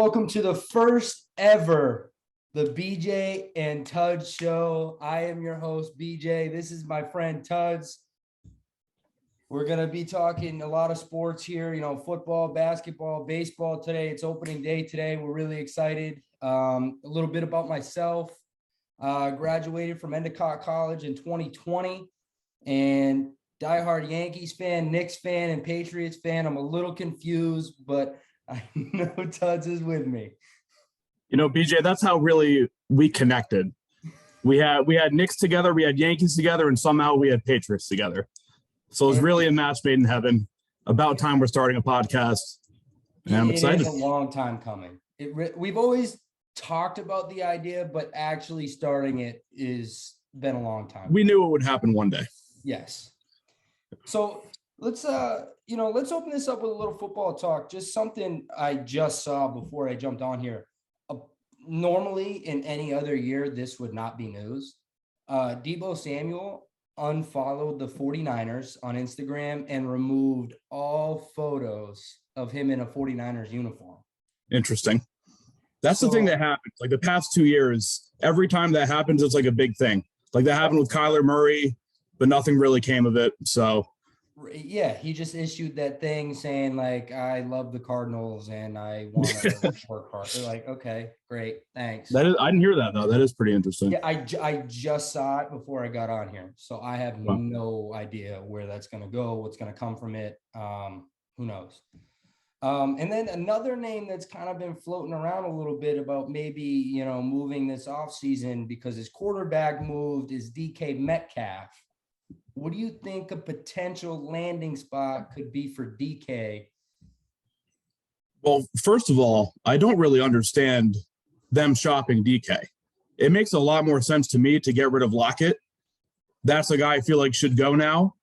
welcome to the first ever the BJ and Tuds show. I am your host, BJ. This is my friend Tuds. We're going to be talking a lot of sports here, football, basketball, baseball today. It's opening day today. We're really excited. A little bit about myself. Graduated from Endicott College in 2020 and diehard Yankees fan, Knicks fan, and Patriots fan. I'm a little confused, but I know Tuds is with me. BJ, that's how really we connected. We had Knicks together, we had Yankees together, and somehow we had Patriots together. So it was really a match made in heaven. About time we're starting a podcast. And I'm excited. It is a long time coming. We've always talked about the idea, but actually starting it is been a long time. We knew it would happen one day. Yes. So let's open this up with a little football talk. Just something I just saw before I jumped on here. Normally in any other year, this would not be news. Deebo Samuel unfollowed the 49ers on Instagram and removed all photos of him in a 49ers uniform. Interesting. That's the thing that happens. Like the past 2 years, every time that happens, it's like a big thing. Like that happened with Kyler Murray, but nothing really came of it. So yeah, he just issued that thing saying like, I love the Cardinals and I want to work hard. They're like, okay, great, thanks. I didn't hear that though. That is pretty interesting. Yeah, I just saw it before I got on here, so I have no idea where that's going to go, what's going to come from it. Who knows? And then another name that's kind of been floating around a little bit about maybe moving this offseason because his quarterback moved is DK Metcalf. What do you think a potential landing spot could be for DK? Well, first of all, I don't really understand them shopping DK. It makes a lot more sense to me to get rid of Lockett. That's a guy I feel like should go now.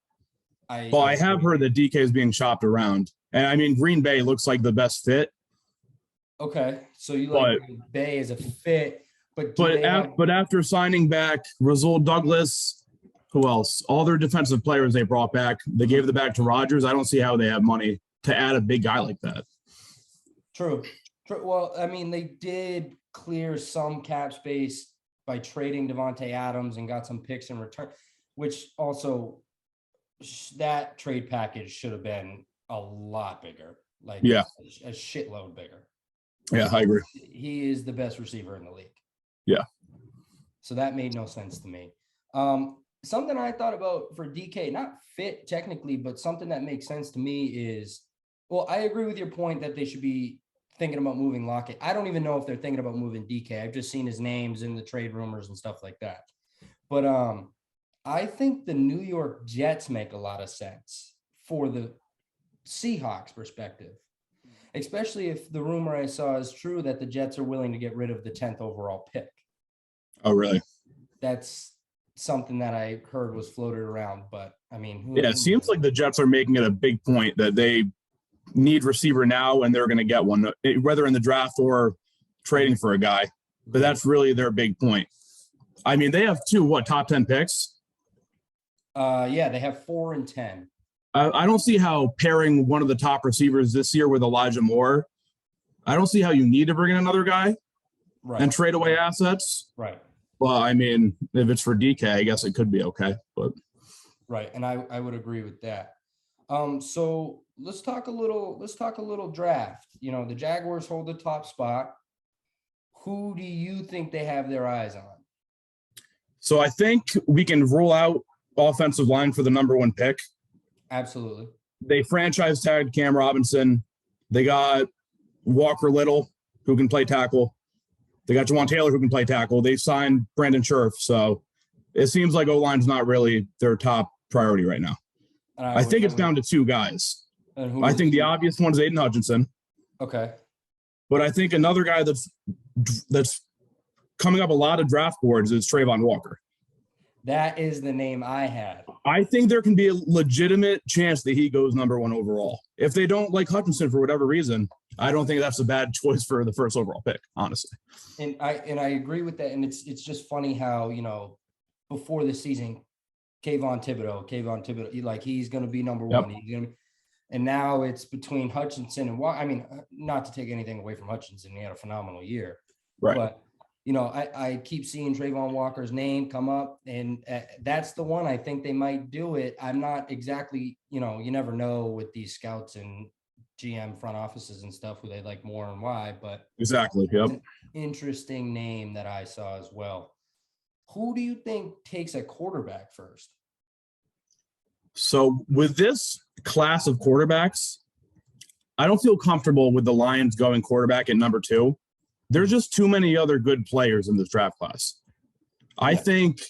I have heard that DK is being shopped around. And I mean, Green Bay looks like the best fit. Okay. So you like Green Bay as a fit, but after signing back Rasul Douglas, who else? All their defensive players they brought back, they gave the back to Rodgers. I don't see how they have money to add a big guy like that. True. Well, I mean, they did clear some cap space by trading Devontae Adams and got some picks in return, which also that trade package should have been a lot bigger. Like a shitload bigger. Yeah, I agree. He is the best receiver in the league. Yeah. So that made no sense to me. Something I thought about for DK, not fit technically, but something that makes sense to me is, well, I agree with your point that they should be thinking about moving Lockett. I don't even know if they're thinking about moving DK. I've just seen his names in the trade rumors and stuff like that. But I think the New York Jets make a lot of sense for the Seahawks perspective, especially if the rumor I saw is true that the Jets are willing to get rid of the 10th overall pick. Oh, really? That's something that I heard was floated around, but I mean, it seems like the Jets are making it a big point that they need receiver now and they're going to get one, whether in the draft or trading for a guy. But that's really their big point. I mean, they have top 10 picks? Yeah, they have 4 and 10. I don't see how pairing one of the top receivers this year with Elijah Moore, I don't see how you need to bring in another guy and trade away assets. Right. Well, I mean, if it's for DK, I guess it could be okay. But right, and I would agree with that. So let's talk a little draft. The Jaguars hold the top spot. Who do you think they have their eyes on? So I think we can rule out offensive line for the number 1 pick. Absolutely. They franchise tagged Cam Robinson. They got Walker Little, who can play tackle. They got Jawan Taylor, who can play tackle. They signed Brandon Scherf. So it seems like O-line's not really their top priority right now. I think it's down to 2 guys. I think the obvious one is Aiden Hutchinson. Okay. But I think another guy that's coming up a lot of draft boards is Trayvon Walker. That is the name I had. I think there can be a legitimate chance that he goes number 1 overall. If they don't like Hutchinson for whatever reason, I don't think that's a bad choice for the first overall pick, honestly. And I agree with that. And it's just funny how, before the season, Kayvon Thibodeau, like he's going to be number 1. He's going to be, And now it's between Hutchinson and I mean, not to take anything away from Hutchinson, he had a phenomenal year, Right. but I keep seeing Trayvon Walker's name come up, and that's the one I think they might do it. I'm not exactly, you never know with these scouts and GM front offices and stuff who they like more and why, but Exactly. Yep. it's an interesting name that I saw as well. Who do you think takes a quarterback first? So with this class of quarterbacks, I don't feel comfortable with the Lions going quarterback at number 2. There's just too many other good players in this draft class. I think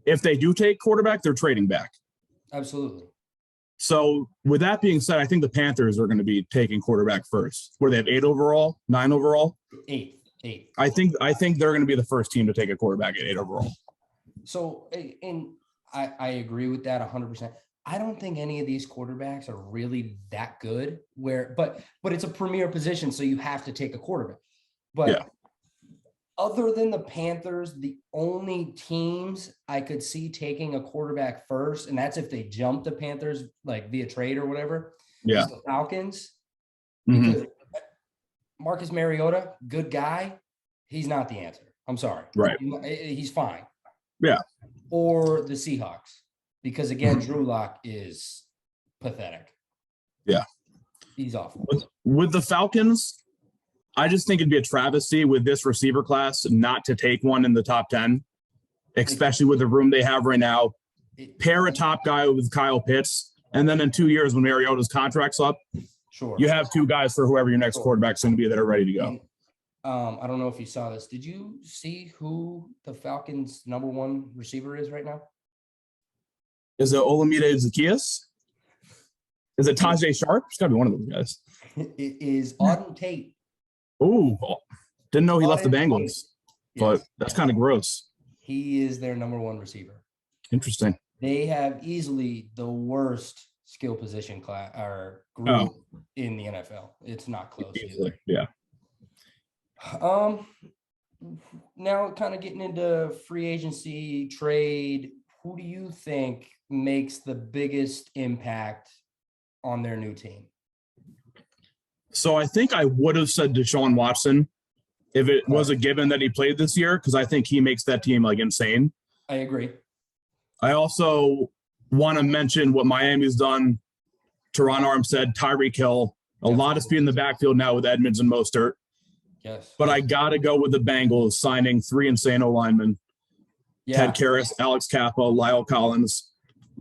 if they do take quarterback, they're trading back. Absolutely. So with that being said, I think the Panthers are going to be taking quarterback first, where they have 8 overall, 9 overall. Eight. I think they're going to be the first team to take a quarterback at 8 overall. So, and I agree with that 100%. I don't think any of these quarterbacks are really that good but it's a premier position. So you have to take a quarterback, but other than the Panthers, the only teams I could see taking a quarterback first, and that's if they jump the Panthers, like via trade or whatever, is the Falcons. Because Marcus Mariota, good guy, he's not the answer. I'm sorry. Right. He's fine. Yeah. Or the Seahawks, because again, Drew Lock is pathetic. Yeah. He's awful. With the Falcons, I just think it'd be a travesty with this receiver class not to take one in the top 10, especially with the room they have right now. Pair a top guy with Kyle Pitts, and then in 2 years when Mariota's contract's up, you have 2 guys for whoever your next quarterback's going to be that are ready to go. And, I don't know if you saw this. Did you see who the Falcons' number 1 receiver is right now? Is it Olamide Zaccheaus? Is it Tajay Sharp? It's got to be one of those guys. It is Auden Tate. Oh, didn't know he left the Bengals, but that's kind of gross. He is their number 1 receiver. Interesting. They have easily the worst skill position class or group in the NFL. It's not close. Easily. Yeah. Now kind of getting into free agency trade, who do you think makes the biggest impact on their new team? So I think I would have said Deshaun Watson if it was a given that he played this year, because I think he makes that team like insane. I agree. I also want to mention what Miami's done. Teron Armstead, Tyreek Hill, a lot of speed in the backfield now with Edmonds and Mostert. Yes. But I got to go with the Bengals signing 3 insane O-linemen. Ted Karras, Alex Kappa, Lyle Collins.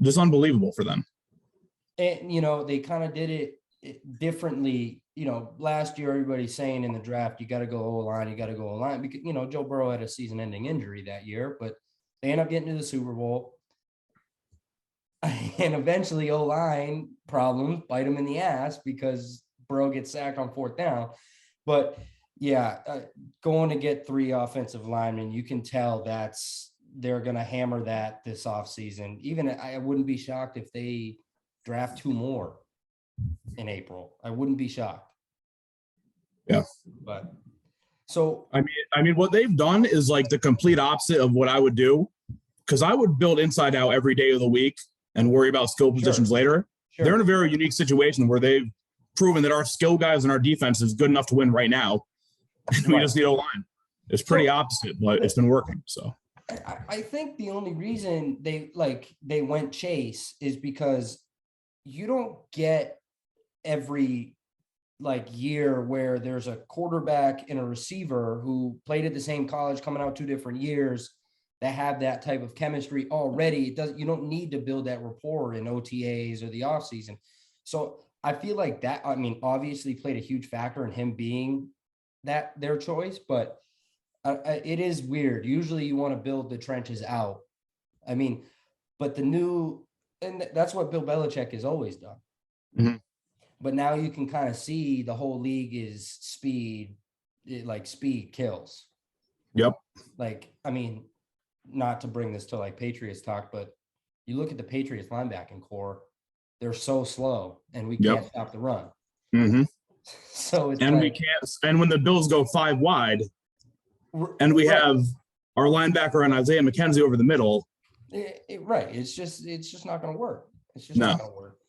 Just unbelievable for them. And, they kind of did it differently. Last year, everybody's saying in the draft, you got to go O-line, because, Joe Burrow had a season-ending injury that year, but they end up getting to the Super Bowl. And eventually O-line problems bite them in the ass because Burrow gets sacked on 4th down. But going to get 3 offensive linemen, you can tell they're going to hammer that this offseason. Even I wouldn't be shocked if they draft 2 more in April. I wouldn't be shocked. Yeah. But so I mean, what they've done is like the complete opposite of what I would do, because I would build inside out every day of the week and worry about skill positions later. Sure. They're in a very unique situation where they've proven that our skill guys and our defense is good enough to win right now. We just need O-line. It's pretty opposite, but it's been working. So I think the only reason they went chase is because you don't get every year where there's a quarterback and a receiver who played at the same college coming out 2 different years that have that type of chemistry already. You don't need to build that rapport in OTAs or the offseason. So I feel like that, obviously played a huge factor in him being their choice, but it is weird. Usually you want to build the trenches out. But and that's what Bill Belichick has always done. Mm-hmm. But now you can kind of see the whole league is speed. Speed kills. Yep. Not to bring this to Patriots talk, but you look at the Patriots linebacking core, they're so slow and we can't stop the run. Mm-hmm. So it's we can't. And when the Bills go 5 wide, and we have our linebacker and Isaiah McKenzie over the middle, it's just not going to work. It's just not going to work.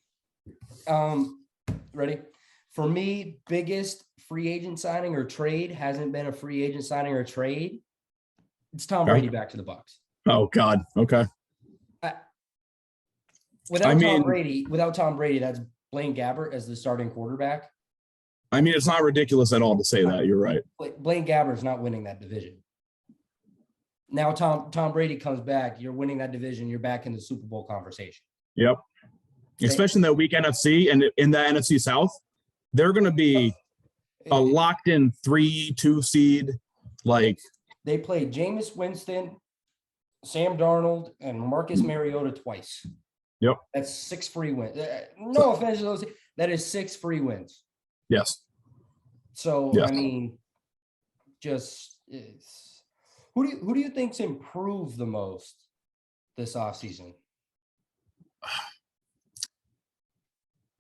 Ready? For me, biggest free agent signing or trade hasn't been a free agent signing or trade. It's Tom Okay. Brady back to the Bucs. Oh God. Okay. Without I mean, Tom Brady, that's Blaine Gabbert as the starting quarterback. it's not ridiculous at all to say that. You're right. Blaine Gabbert's not winning that division. Now Tom Brady comes back, you're winning that division, you're back in the Super Bowl conversation. Yep. Especially in that weak NFC and in the NFC South, they're going to be a locked in 3-2 seed. Like they played Jameis Winston, Sam Darnold, and Marcus Mariota twice. Yep. That's 6 free wins. No offense to those. That is 6 free wins. Yes. So, yes. I mean, who do you think's improved the most this offseason?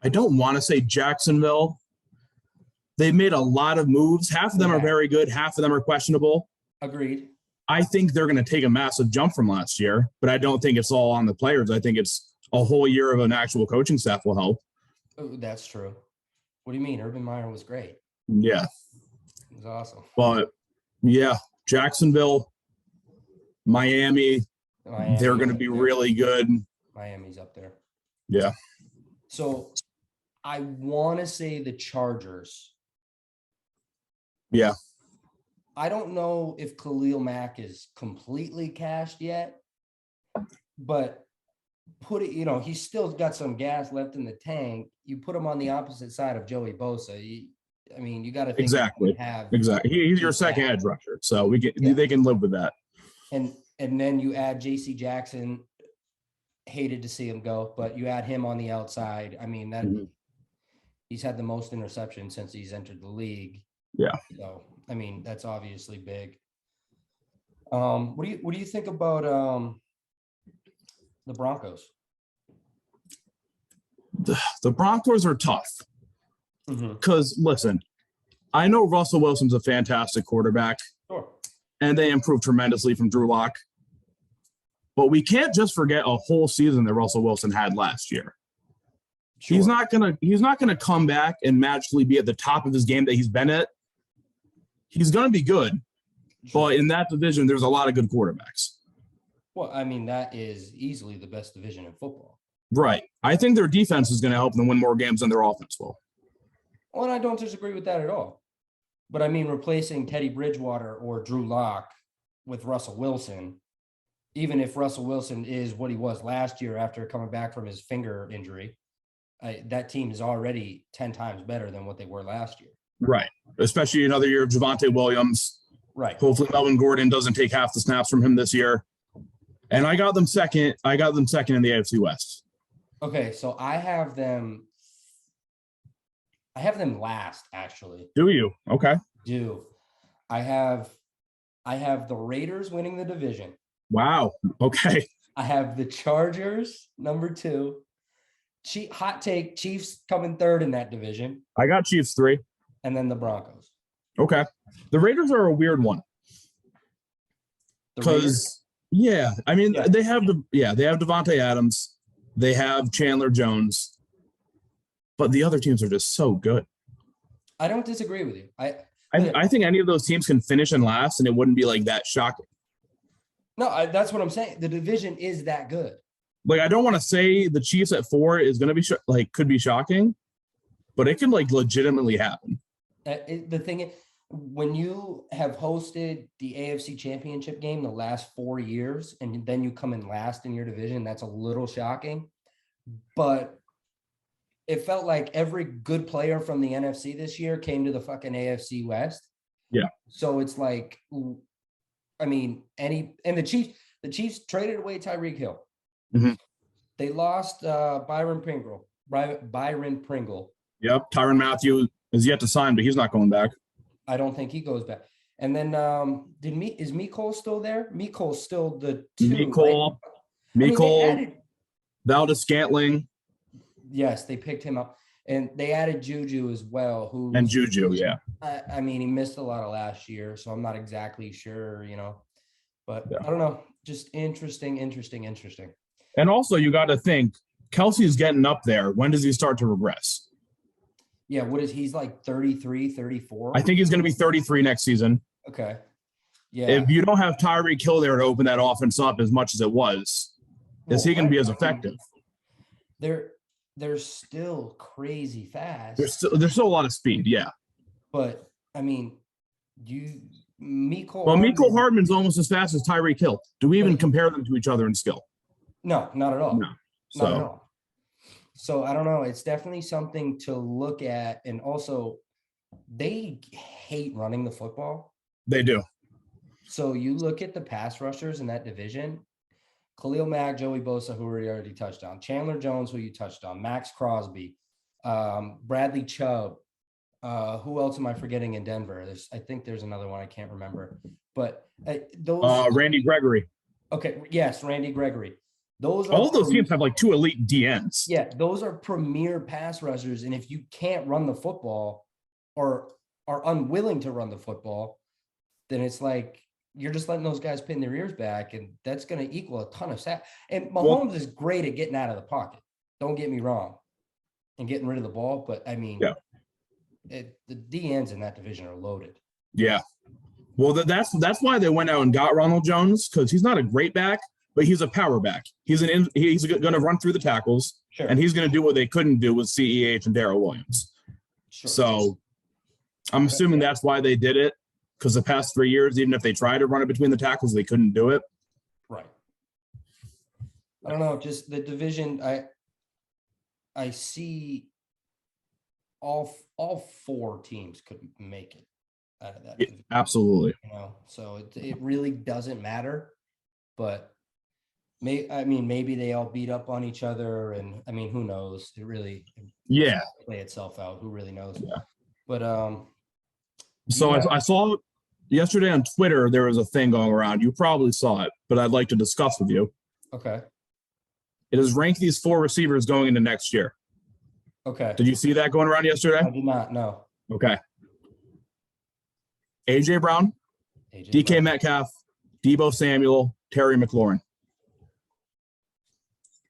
I don't want to say Jacksonville. They made a lot of moves. Half of them are very good. Half of them are questionable. Agreed. I think they're going to take a massive jump from last year, but I don't think it's all on the players. I think it's a whole year of an actual coaching staff will help. Oh, that's true. What do you mean? Urban Meyer was great. Yeah. It was awesome. But, yeah, Jacksonville, Miami, they're going to be really good. Miami's up there. Yeah. So I want to say the Chargers. Yeah. I don't know if Khalil Mack is completely cashed yet, but he's still got some gas left in the tank. You put him on the opposite side of Joey Bosa. You got to think exactly. He's your second edge rusher, so they can live with that. And then you add J.C. Jackson. Hated to see him go, but you add him on the outside. I mean that he's had the most interceptions since he's entered the league. Yeah. So I mean that's obviously big. What do you think about the Broncos? The Broncos are tough because listen, I know Russell Wilson's a fantastic quarterback. Sure. And they improved tremendously from Drew Lock. But we can't just forget a whole season that Russell Wilson had last year. Sure. He's not gonna come back and magically be at the top of his game that he's been at. He's gonna be good, but in that division, there's a lot of good quarterbacks. Well, I mean, that is easily the best division in football. Right. I think their defense is going to help them win more games than their offense will. Well, and I don't disagree with that at all. But I mean, replacing Teddy Bridgewater or Drew Lock with Russell Wilson, even if Russell Wilson is what he was last year after coming back from his finger injury, that team is already 10 times better than what they were last year. Right. Especially another year of Javonte Williams. Right. Hopefully Melvin Gordon doesn't take half the snaps from him this year. And I got them second in the AFC West. Okay, so I have them last, actually. Do you? Okay. I have the Raiders winning the division. Wow. Okay. I have the Chargers number 2. Hot take, Chiefs coming third in that division. I got Chiefs 3. And then the Broncos. Okay. The Raiders are a weird one. Because I mean they have Devontae Adams, they have Chandler Jones, but the other teams are just so good. I don't disagree with you. I think any of those teams can finish in last, and it wouldn't be like that shocking. No, that's what I'm saying. The division is that good. Like I don't want to say the Chiefs at 4 is going to be could be shocking, but it can legitimately happen. The thing is, when you have hosted the AFC Championship game the last 4 years, and then you come in last in your division, that's a little shocking. But it felt like every good player from the NFC this year came to the fucking AFC West. Yeah. So it's like, I mean, the Chiefs traded away Tyreek Hill. Mm-hmm. They lost Byron Pringle. Yep. Tyrann Mathieu is yet to sign, but he's not going back. I don't think he goes back. And then is Mecole still there? Mecole's still the 2. Mecole, Valdez-Scantling. Yes, they picked him up. And they added Juju as well. And Juju, yeah. I mean, he missed a lot of last year, so I'm not exactly sure, But I don't know. Just interesting. And also, you got to think, Kelsey's getting up there. When does he start to regress? Yeah, what is he's like 33, 34? I think he's going to be 33 next season. Okay. Yeah. If you don't have Tyreek Hill there to open that offense up as much as it was, is he going to be as effective? They're still crazy fast. There's still a lot of speed, yeah. But I mean, Mecole Hardman's almost as fast as Tyreek Hill. Do we even compare them to each other in skill? No, not at all. No. Not at all. So I don't know. It's definitely something to look at. And also, they hate running the football. They do. So you look at the pass rushers in that division, Khalil Mack, Joey Bosa, who we already touched on, Chandler Jones, who you touched on, Max Crosby, Bradley Chubb. Who else am I forgetting in Denver? I think there's another one I can't remember. But those Randy Gregory. Okay, yes, Randy Gregory. All of those teams have like 2 elite DNs. Yeah, those are premier pass rushers. And if you can't run the football or are unwilling to run the football, then it's like you're just letting those guys pin their ears back, and that's going to equal a ton of sacks. And Mahomes is great at getting out of the pocket. Don't get me wrong, and getting rid of the ball. But I mean, the DNs in that division are loaded. Yeah. Well, that's why they went out and got Ronald Jones, because he's not a great back, but he's a power back. He's going to run through the tackles, and he's going to do what they couldn't do with CEH and Darrell Williams. Sure. So I'm assuming that's why they did it, because the past 3 years, even if they tried to run it between the tackles, they couldn't do it. Right. I don't know. Just the division. I see all 4 teams could make it out of that. Yeah, absolutely. So it really doesn't matter, but maybe they all beat up on each other, and I mean, who knows? It really play itself out. Who really knows? Yeah. But so I saw yesterday on Twitter there was a thing going around. You probably saw it, but I'd like to discuss with you. Okay. It has ranked these 4 receivers going into next year. Okay. Did you see that going around yesterday? I did not. No. Okay. AJ Brown, DK Metcalf, Deebo Samuel, Terry McLaurin.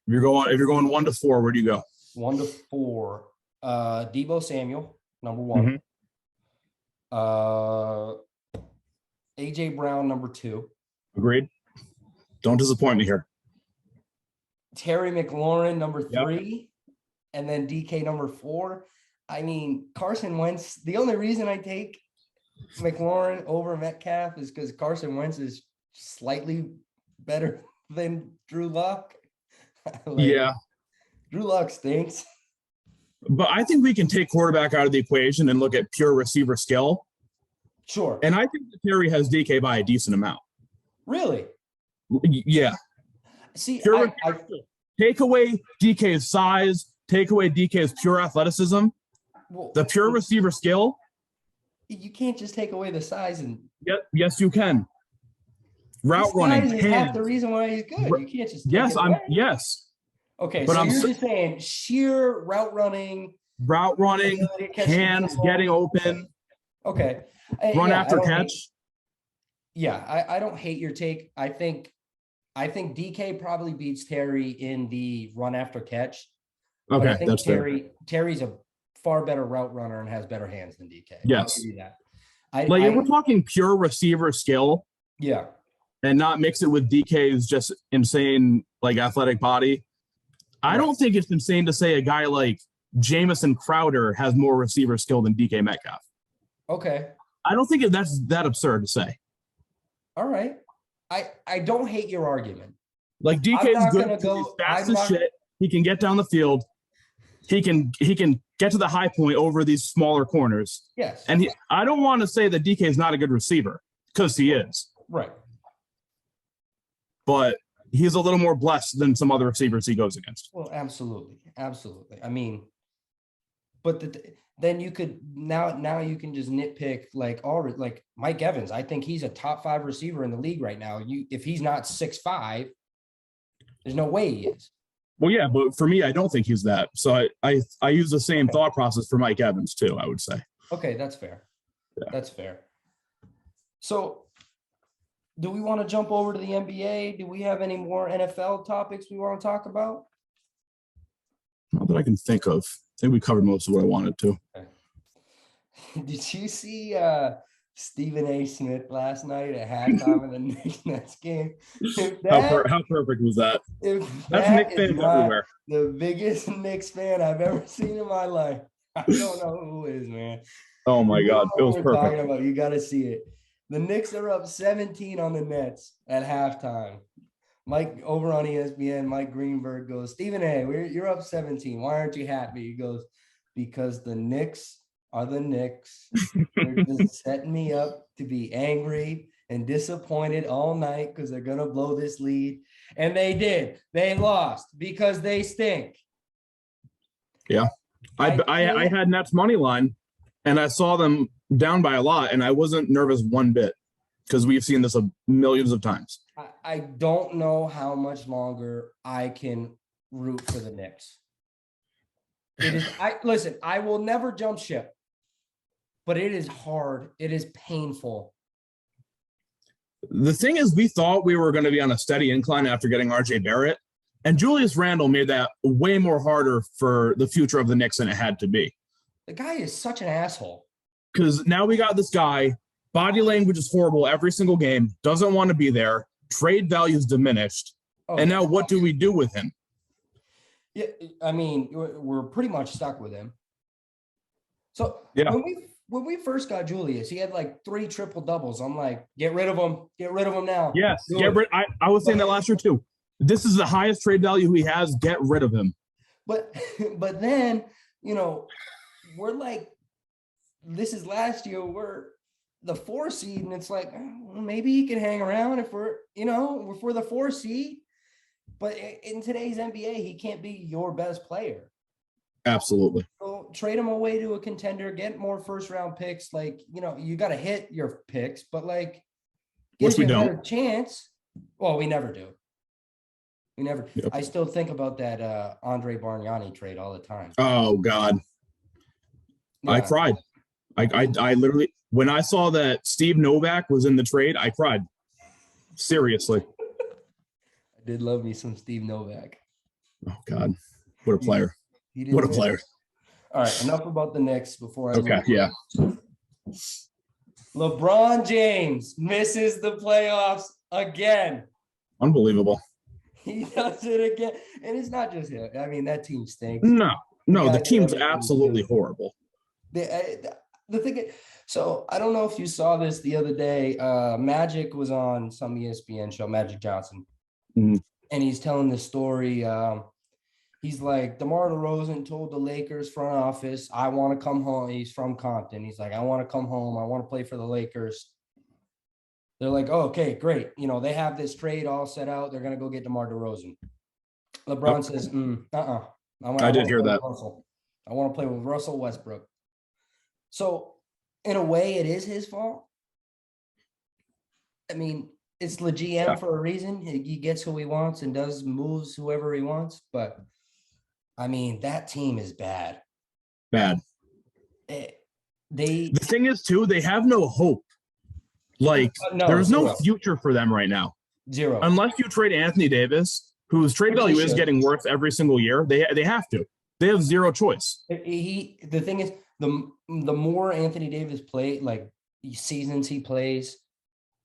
If you're going 1 to 4, where do you go? 1 to 4. Deebo Samuel, number 1. Mm-hmm. AJ Brown, number 2. Agreed. Don't disappoint me here. Terry McLaurin, number 3. And then DK, number 4. I mean, Carson Wentz, the only reason I take McLaurin over Metcalf is because Carson Wentz is slightly better than Drew Lock. Drew Lock stinks. But I think we can take quarterback out of the equation and look at pure receiver skill. Sure. And I think that Terry has DK by a decent amount. Really? Yeah. See, take away DK's size, take away DK's pure athleticism, the pure receiver skill. You can't just take away the size and. Yes, you can. Route running, is half the reason why he's good. You can't just. Yes. Okay, but so you're just saying sheer route running, hands getting open. Okay. Run after catch. I don't hate your take. I think DK probably beats Terry in the run after catch. Okay, I think that's Terry's a far better route runner and has better hands than DK. Yes. I'll give you that. If we're talking pure receiver skill. Yeah. And not mix it with DK's just insane athletic body. I don't think it's insane to say a guy like Jamison Crowder has more receiver skill than DK Metcalf. Okay. I don't think that's that absurd to say. All right. I don't hate your argument. DK is good. He's fast as shit. He can get down the field. He can get to the high point over these smaller corners. Yes. And I don't want to say that DK is not a good receiver, because he is. Right. But he's a little more blessed than some other receivers he goes against. Well, absolutely. I mean, but then you could now you can just nitpick like Mike Evans. I think he's a top 5 receiver in the league right now. If he's not 6'5", there's no way he is. Well, yeah, but for me, I don't think he's that. So I use the same thought process for Mike Evans too, I would say. Okay, that's fair. Yeah. That's fair. So do we want to jump over to the NBA? Do we have any more NFL topics we want to talk about? Not that I can think of. I think we covered most of what I wanted to. Okay. Did you see Stephen A. Smith last night at halftime of the Knicks Nets game? If that How perfect was that? if That's that Knicks is fans not everywhere. the biggest Knicks fan I've ever seen in my life, I don't know who is, man. Oh If my you don't God, it know was what we're perfect. talking about, you got to see it. The Knicks are up 17 on the Nets at halftime. Mike over on ESPN, Mike Greenberg goes, Stephen A., you're up 17. Why aren't you happy? He goes, because the Knicks are the Knicks. They're just setting me up to be angry and disappointed all night because they're going to blow this lead. And they did. They lost because they stink. Yeah. I can't had Nets money line and I saw them down by a lot and I wasn't nervous one bit because we've seen this millions of times. I don't know how much longer I can root for the Knicks. It is listen, I will never jump ship, but it is hard. It is painful. The thing is, we thought we were going to be on a steady incline after getting RJ Barrett, and Julius Randle made that way more harder for the future of the Knicks than it had to be. The guy is such an asshole. Because now we got this guy, body language is horrible every single game, doesn't want to be there, trade value is diminished, and now what do we do with him? Yeah, I mean, we're pretty much stuck with him. So yeah. when we first got Julius, he had like 3 triple doubles. I'm like, get rid of him. Get rid of him now. Yes. I was saying that last year too. This is the highest trade value he has. Get rid of him. But then, we're like, this is last year. We're the 4 seed, and it's like, well, maybe he can hang around if we're the 4 seed. But in today's NBA, he can't be your best player. Absolutely. So trade him away to a contender, get more first-round picks. Like, you got to hit your picks, but like, which we don't. A better chance. Well, we never do. We never. Yep. I still think about that Andre Bargnani trade all the time. Oh God, yeah. I cried. I literally, when I saw that Steve Novak was in the trade, I cried. Seriously. I did love me some Steve Novak. Oh God, what a player! What a player! All right, enough about the Knicks before I. Okay, yeah. LeBron James misses the playoffs again. Unbelievable. He does it again, and it's not just him. I mean, that team stinks. No, the team's absolutely horrible. The thing, so I don't know if you saw this the other day. Magic was on some ESPN show, Magic Johnson, and he's telling the story. He's like, DeMar DeRozan told the Lakers front office, I want to come home. He's from Compton. He's like, I want to come home. I want to play for the Lakers. They're like, oh, okay, great. They have this trade all set out. They're going to go get DeMar DeRozan. LeBron says, I did hear that. I want to play with Russell Westbrook. So in a way, it is his fault. I mean, it's the GM for a reason. He gets who he wants and does moves whoever he wants. But I mean, that team is bad. Bad. The thing is, too, they have no hope. Like, there's no future for them right now. Zero. Unless you trade Anthony Davis, whose trade value is getting worse every single year. They have to. They have zero choice. The thing is, the more Anthony Davis play, like seasons he plays,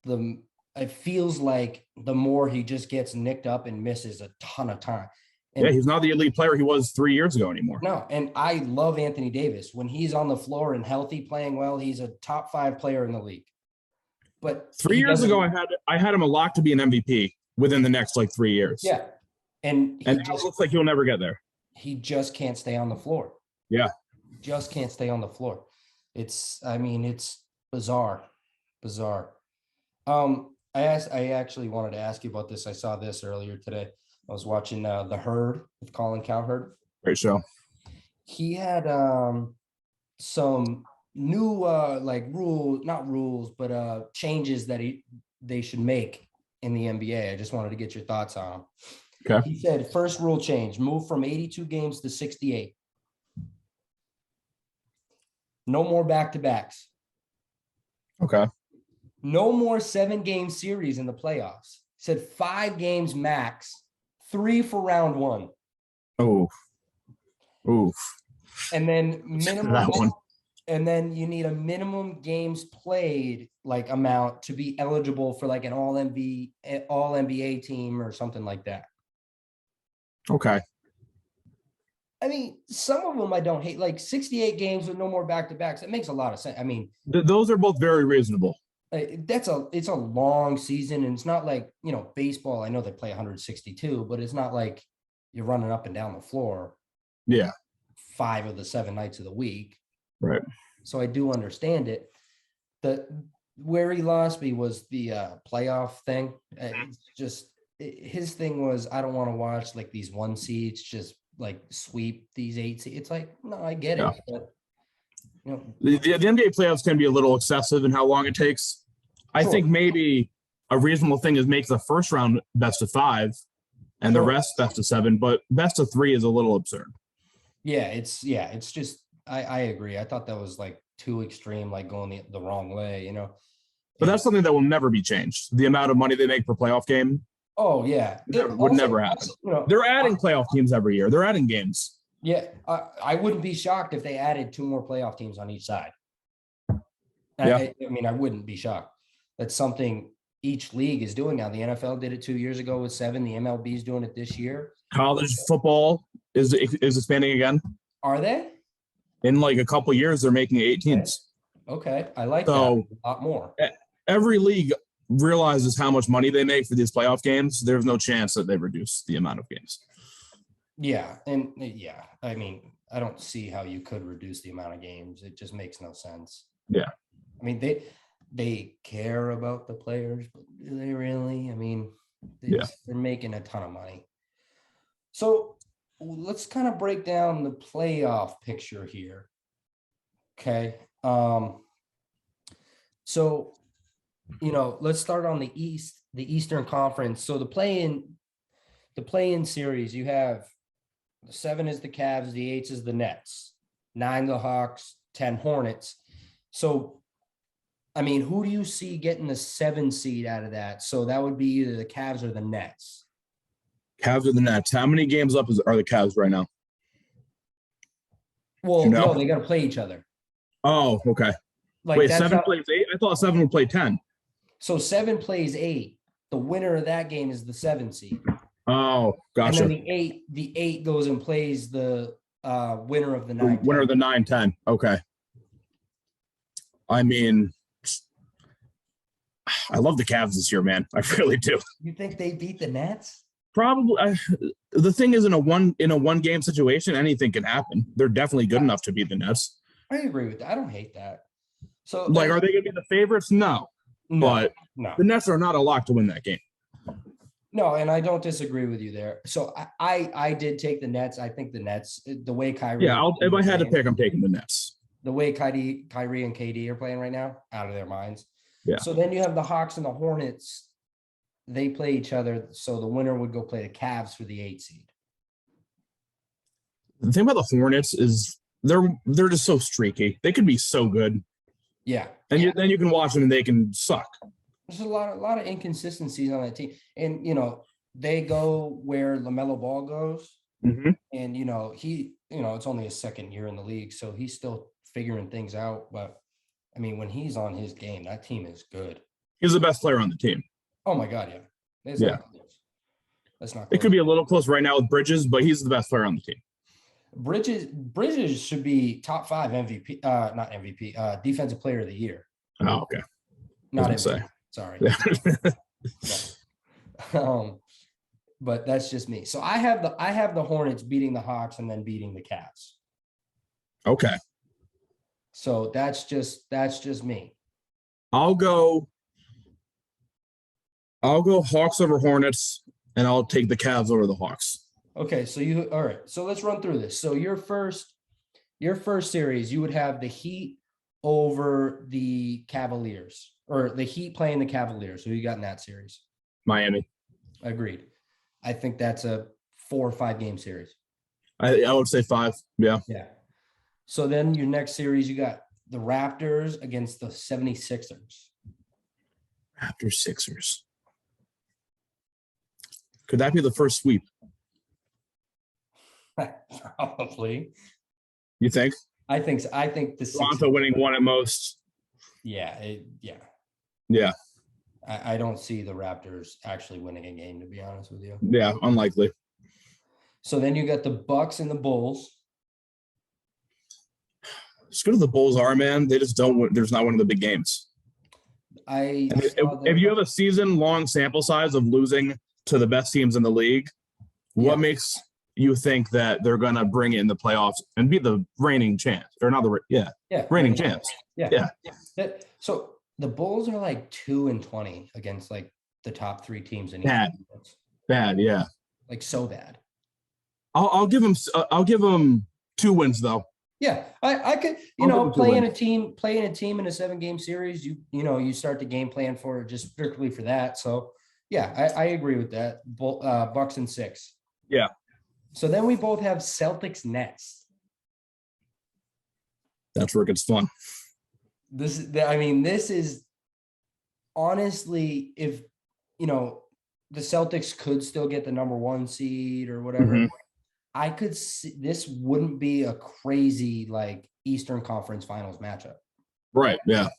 it feels like the more he just gets nicked up and misses a ton of time. And he's not the elite player he was 3 years ago anymore. No, and I love Anthony Davis. When he's on the floor and healthy, playing well, he's a top 5 player in the league. But 3 years ago, I had him a lock to be an MVP within the next 3 years. Yeah, and it looks like he'll never get there. He just can't stay on the floor. Yeah, just can't stay on the floor. It's bizarre. I actually wanted to ask you about this. I saw this earlier today. I was watching The Herd with Colin Cowherd. Great show. He had some new changes that they should make in the NBA. I just wanted to get your thoughts on them. Okay. He said, first rule change, move from 82 games to 68. No more back-to-backs. Okay. No more 7-game series in the playoffs. Said 5 games max, 3 for round 1. Oh. Oof. And then And then you need a minimum games played like amount to be eligible for like an all NBA team or something like that. Okay. I mean, some of them I don't hate, like 68 games with no more back-to-backs. It makes a lot of sense. I mean, Those are both very reasonable. it's a long season, and it's not like, baseball. I know they play 162, but it's not like you're running up and down the floor Yeah. 5 of the 7 nights of the week. Right. So I do understand it. Where he lost me was the playoff thing. It's just his thing was, I don't want to watch like these 1 seeds just like sweep these 8 seeds. It's like, no, I get Yeah. it, but The NBA playoffs can be a little excessive in how long it takes. I Sure. think maybe a reasonable thing is make the first round best of 5 and Sure. the rest best of 7, but best of 3 is a little absurd. It's just, I agree. I thought that was like too extreme, like going the wrong way, But that's something that will never be changed. The amount of money they make per playoff game Oh yeah, would never happen. They're adding playoff teams every year. They're adding games. Yeah, I wouldn't be shocked if they added 2 more playoff teams on each side. Yeah. I mean, I wouldn't be shocked. That's something each league is doing now. The NFL did it 2 years ago with 7. The MLB is doing it this year. College football is expanding again. Are they? In like a couple years, they're making 8 teams. Okay, I like So, that a lot more. Every league realizes how much money they make for these playoff games. There's no chance that they reduce the amount of games. Yeah, and I mean, I don't see how you could reduce the amount of games. It just makes no sense. Yeah. I mean, they care about the players, but do they really? I mean, they're making a ton of money. So let's kind of break down the playoff picture here. Okay. So, let's start on the Eastern Conference. So the play-in series, you have the 7 is the Cavs, the 8 is the Nets, 9 the Hawks, 10 Hornets. So, I mean, who do you see getting the 7 seed out of that? So that would be either the Cavs or the Nets. Cavs or the Nets. How many games up are the Cavs right now? Well, no, they got to play each other. Oh, okay. Like, wait, 7 plays 8? I thought 7 would play 10. So 7 plays 8. The winner of that game is the 7 seed. Oh, gotcha. And then the 8 goes and plays the winner of the 9. Winner of the 9-10. Okay. I mean, I love the Cavs this year, man. I really do. You think they beat the Nets? Probably. The thing is, in a one game situation, anything can happen. They're definitely good enough to beat the Nets. I agree with that. I don't hate that. So, like, are they going to be the favorites? No. But the Nets are not a lock to win that game. No, and I don't disagree with you there. So I did take the Nets. I think the Nets, the way Kyrie. Yeah, if I had to pick, I'm taking the Nets. The way Kyrie and KD are playing right now, out of their minds. Yeah. So then you have the Hawks and the Hornets. They play each other. So the winner would go play the Cavs for the 8 seed. The thing about the Hornets is they're just so streaky. They could be so good. Yeah. And then you can watch them and they can suck. There's a lot of inconsistencies on that team. And, they go where LaMelo Ball goes. Mm-hmm. And, it's only his 2nd year in the league. So he's still figuring things out. But, I mean, when he's on his game, that team is good. He's the best player on the team. Oh, my God, yeah. That's not close. It could be a little close right now with Bridges, but he's the best player on the team. Bridges should be top 5 MVP, not MVP, defensive player of the year. Oh, okay. Not MVP. Sorry. But that's just me. So I have the Hornets beating the Hawks and then beating the Cavs. Okay. So that's just me. I'll go Hawks over Hornets, and I'll take the Cavs over the Hawks. Okay, so all right. So let's run through this. So your first series, you would have the Heat over the Cavaliers, or the Heat playing the Cavaliers. Who you got in that series? Miami. Agreed. I think that's a 4 or 5 game series. I would say 5. Yeah. Yeah. So then your next series, you got the Raptors against the 76ers. Raptors, Sixers. Could that be the first sweep? Probably. You think? I think so. I think the Toronto winning one at most. Yeah, Yeah, I don't see the Raptors actually winning a game, to be honest with you. yeah, unlikely. So then you got the Bucks and the Bulls. As good as the Bulls are, man, they just don't win. There's not one of the big games. If you have a season-long sample size of losing to the best teams in the league, what makes you think that they're going to bring it in the playoffs and be the reigning champs? Or not the reigning champs. Yeah. So the Bulls are like 2-20 against like the top 3 teams in bad, yeah. Like so bad. I'll give them 2 wins though. Yeah, I could, playing a team in a 7-game series, you start the game plan for it just strictly for that. So yeah, I agree with that. Bucks and 6. Yeah. So then we both have Celtics Nets. That's where it gets fun. This is honestly, if the Celtics could still get the number 1 seed or whatever. Mm-hmm. I could see this wouldn't be a crazy like Eastern Conference Finals matchup. Right. Yeah.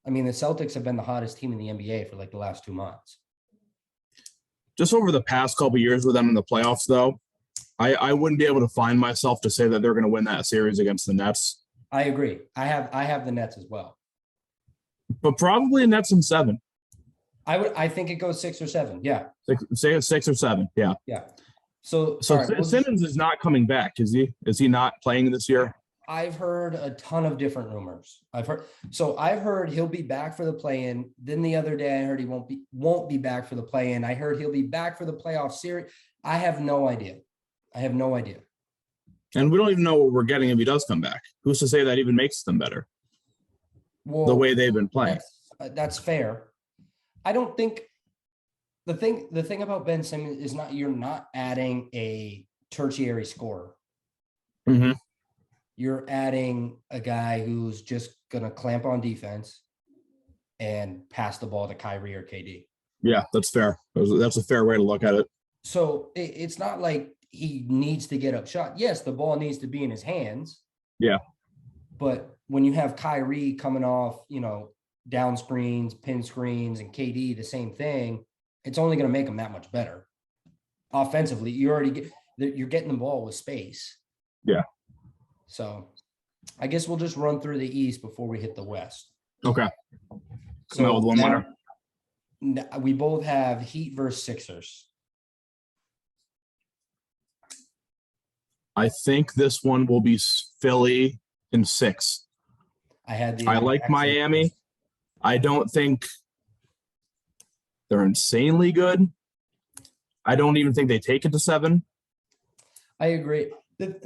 I mean, the Celtics have been the hottest team in the NBA for like the last 2 months. Just over the past couple of years with them in the playoffs, though, I wouldn't be able to find myself to say that they're going to win that series against the Nets. I agree. I have the Nets as well. But probably Nets in 7. I think it goes 6 or 7. Yeah. Say 6 or 7. Yeah. Yeah. So right, Simmons is not coming back, is he? Is he not playing this year? I've heard a ton of different rumors. I've heard he'll be back for the play-in. Then the other day I heard he won't be back for the play-in. I heard he'll be back for the playoff series. I have no idea. And we don't even know what we're getting if he does come back. Who's to say that even makes them better? Well, the way they've been playing. That's fair. I don't think the thing about Ben Simmons is you're not adding a tertiary scorer. Mm-hmm. You're adding a guy who's just gonna clamp on defense and pass the ball to Kyrie or KD. Yeah, that's fair. That's a fair way to look at it. So it's not like he needs to get up shot. Yes, the ball needs to be in his hands. Yeah. But when you have Kyrie coming off, down screens, pin screens, and KD, the same thing, it's only going to make them that much better. Offensively, you're getting the ball with space. Yeah. So I guess we'll just run through the East before we hit the West. Okay. So with one winner. We both have Heat versus Sixers. I think this one will be Philly in 6. I like Miami. I don't think they're insanely good. I don't even think they take it to 7. I agree.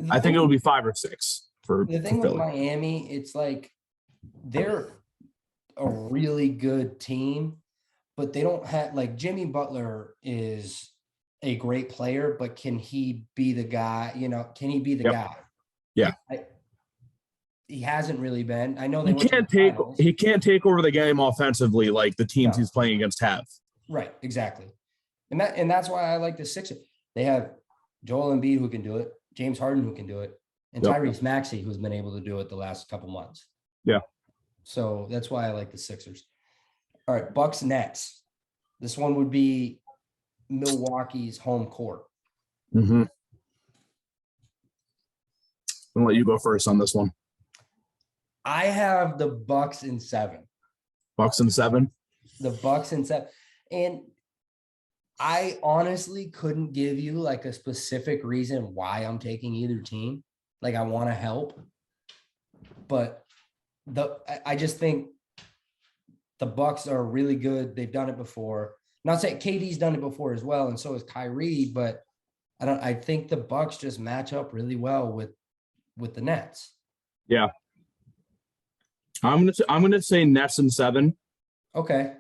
I think it will be 5 or 6 for the thing for with Miami. It's like they're a really good team, but they don't have like Jimmy Butler is a great player, but can he be the guy? Can he be the guy? Yeah. He hasn't really been. I know he can't take over the game offensively like the teams he's playing against have. Right, exactly. And that's why I like the Sixers. They have Joel Embiid who can do it, James Harden who can do it, and Tyrese Maxey who's been able to do it the last couple months. Yeah. So that's why I like the Sixers. All right, Bucks Nets. This one would be Milwaukee's home court. Mm-hmm. I'm gonna let you go first on this one. I have the Bucks in 7. Bucks in 7? The Bucks in 7. And I honestly couldn't give you like a specific reason why I'm taking either team. Like I want to help. But I just think the Bucks are really good. They've done it before. Not saying KD's done it before as well, and so is Kyrie, but I think the Bucks just match up really well with the Nets. Yeah. I'm gonna say Nets in 7. Okay.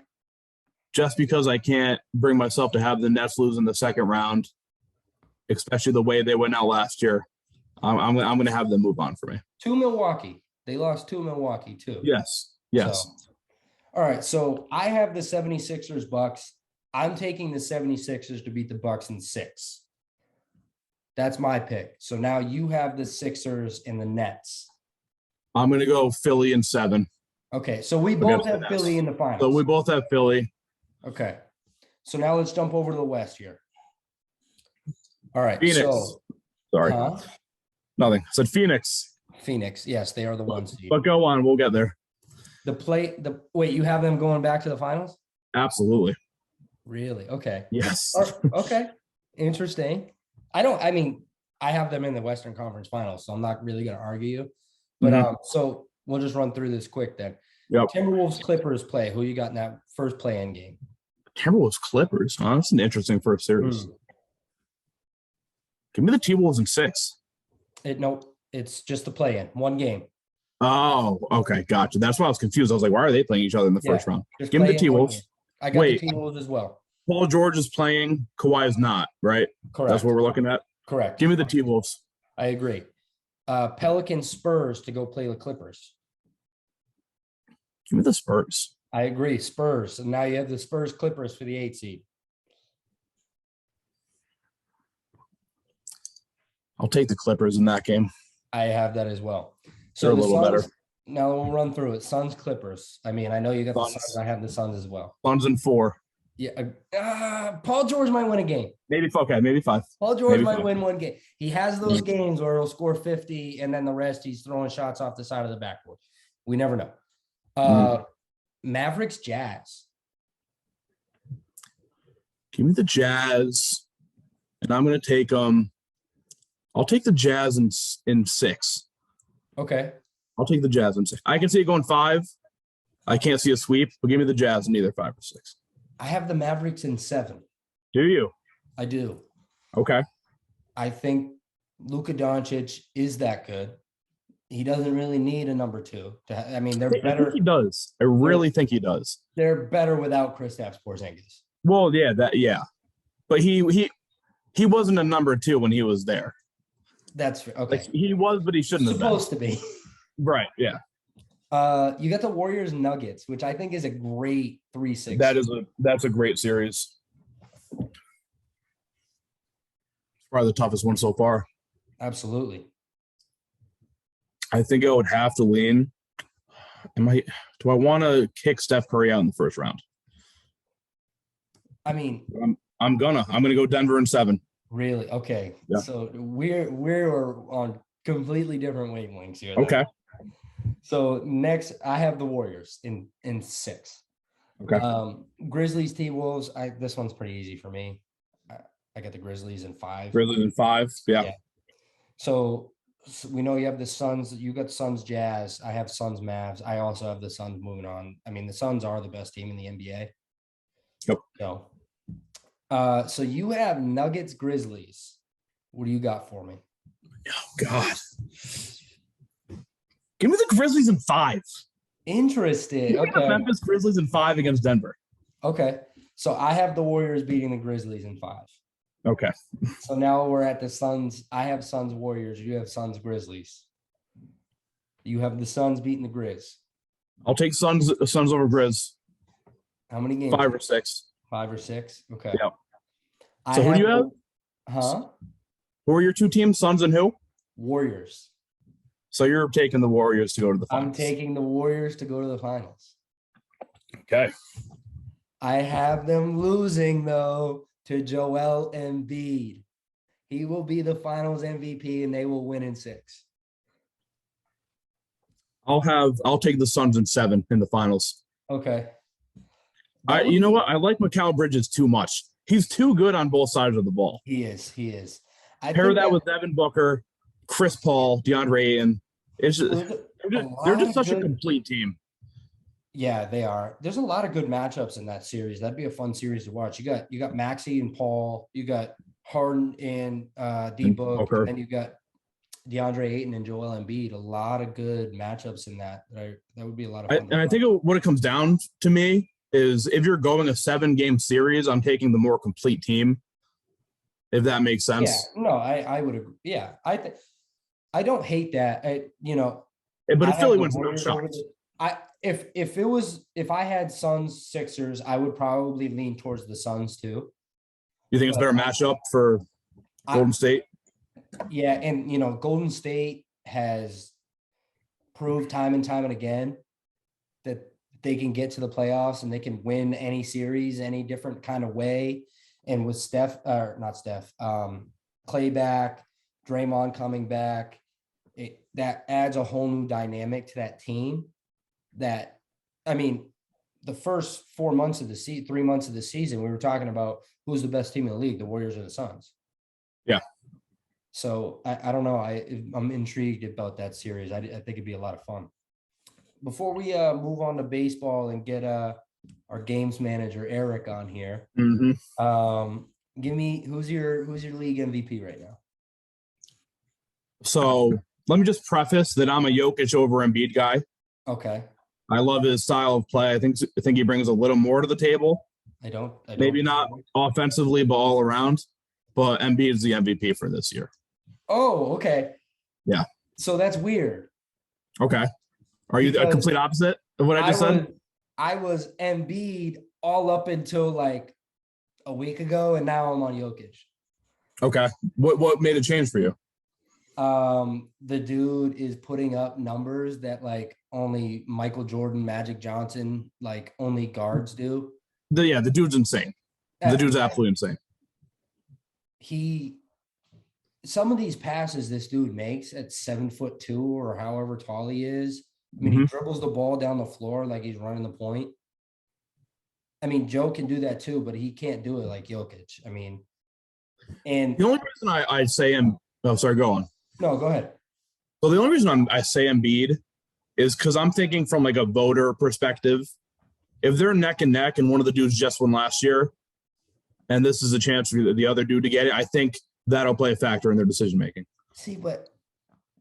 Just because I can't bring myself to have the Nets lose in the second round, especially the way they went out last year. I'm gonna have them move on for me. To Milwaukee. They lost to Milwaukee too. Yes. So, all right. So I have the 76ers Bucks. I'm taking the 76ers to beat the Bucks in 6. That's my pick. So now you have the Sixers and the Nets. I'm going to go Philly in 7. Okay, so we both have Philly in the finals. So we both have Philly. Okay. So now let's jump over to the West here. All right. Phoenix. So, Sorry. Nothing. I said Phoenix. Phoenix. Yes, they are the ones. But go on. We'll get there. Wait, you have them going back to the finals? Absolutely. Really? Okay. Yes. Okay. Interesting. I have them in the Western Conference Finals, so I'm not really going to argue you. But so we'll just run through this quick then. Yep. Timberwolves Clippers play. Who you got in that first play-in game? Timberwolves Clippers. Huh? That's an interesting first series. Give me the T-Wolves in 6. Nope. It's just the play-in. One game. Oh, okay. Gotcha. That's why I was confused. I was like, why are they playing each other in the first round? Give me the T-Wolves. I got the T-Wolves as well. Paul George is playing. Kawhi is not, right? Correct. That's what we're looking at? Correct. Give me the T-Wolves. I agree. Pelicans Spurs to go play the Clippers. Give me the Spurs. I agree. Spurs. And now you have the Spurs Clippers for the 8 seed. I'll take the Clippers in that game. I have that as well. So they're a little better. Now we'll run through it. Suns Clippers. I mean, I know you got the Suns. I have the Suns as well. Suns in 4. Yeah. Paul George might win a game. Maybe 5. Paul George might win one game. He has those games where he'll score 50 and then the rest he's throwing shots off the side of the backboard. We never know. Mavericks Jazz. Give me the Jazz. And I'm going to take I'll take the Jazz in 6. Okay. I'll take the Jazz in 6. I can see it going 5. I can't see a sweep, but give me the Jazz in either 5 or 6. I have the Mavericks in 7. Do you? I do. Okay. I think Luka Doncic is that good. He doesn't really need a number 2. They're better. I think he does. I really think he does. They're better without Kristaps Porzingis. Well, yeah. But he wasn't a number 2 when he was there. That's okay. Like, he was, but he shouldn't have been. Supposed to be. Right. Yeah. You got the Warriors Nuggets, which I think is a great 3-6. That's a great series. It's probably the toughest one so far. Absolutely. I think I would have to lean. Do I want to kick Steph Curry out in the first round? I mean, I'm gonna go Denver in 7. Really? Okay. Yeah. So we're on completely different wavelengths here. Okay. So next, I have the Warriors in 6. Okay. Grizzlies T-Wolves. This one's pretty easy for me. I got the Grizzlies in 5. Grizzlies in 5. Yeah. So we know you have the Suns. You got Suns Jazz. I have Suns Mavs. I also have the Suns moving on. I mean, the Suns are the best team in the NBA. Yep. So you have Nuggets Grizzlies. What do you got for me? Oh God. Give me the Grizzlies in 5. Interesting. Okay. The Memphis Grizzlies in 5 against Denver. Okay. So I have the Warriors beating the Grizzlies in 5. Okay. So now we're at the Suns. I have Suns Warriors. You have Suns Grizzlies. You have the Suns beating the Grizz. I'll take Suns over Grizz. How many games? 5 or 6. 5 or 6. Okay. Yep. So who do you have? Huh? Who are your 2 teams? Suns and who? Warriors. So you're taking the Warriors to go to the finals. I'm taking the Warriors to go to the finals. Okay. I have them losing, though, to Joel Embiid. He will be the finals MVP, and they will win in 6. I'll take the Suns in 7 in the finals. Okay. You know what? I like Mikal Bridges too much. He's too good on both sides of the ball. He is. Pair that with Devin Booker, Chris Paul, DeAndre Ayton. They're just such a complete team. Yeah, they are. There's a lot of good matchups in that series. That'd be a fun series to watch. You got Maxey and Paul. You got Harden and D-Book. And then you got DeAndre Ayton and Joel Embiid. A lot of good matchups in that. That would be a lot of fun. And I think what it comes down to me is if you're going a 7-game series, I'm taking the more complete team. If that makes sense. Yeah, no, I would agree. Yeah, I don't hate that. But if Philly wins, no shot. If I had Suns Sixers, I would probably lean towards the Suns too. You think it's a better matchup for Golden State? Yeah, and Golden State has proved time and time and again that they can get to the playoffs and they can win any series, any different kind of way. And with not Steph, Clay back, Draymond coming back, that adds a whole new dynamic to that team. That, I mean, the first 4 months of the season, 3 months of the season, we were talking about who's the best team in the league, the Warriors or the Suns. Yeah. So I don't know. I'm intrigued about that series. I think it'd be a lot of fun. Before we move on to baseball and get our games manager Eric on here, give me who's your league MVP right now? So let me just preface that I'm a Jokic over Embiid guy. Okay. I love his style of play. I think he brings a little more to the table. I don't Maybe not offensively, but all around. But Embiid is the MVP for this year. Oh, okay. Yeah. So that's weird. Okay. Are you a complete opposite of what I just said? I was Embiid all up until like a week ago, and now I'm on Jokic. Okay. What made a change for you? The dude is putting up numbers that like only Michael Jordan, Magic Johnson, like only guards do. The dude's insane. The dude's absolutely insane. Some of these passes this dude makes at 7'2" or however tall he is. I mean, he dribbles the ball down the floor like he's running the point. I mean, Joe can do that too, but he can't do it like Jokic. I mean, and the only reason I say him. Oh, sorry, go on. No, go ahead. Well, the only reason I say Embiid is because I'm thinking from like a voter perspective. If they're neck and neck and one of the dudes just won last year, and this is a chance for the other dude to get it, I think that'll play a factor in their decision making. See, but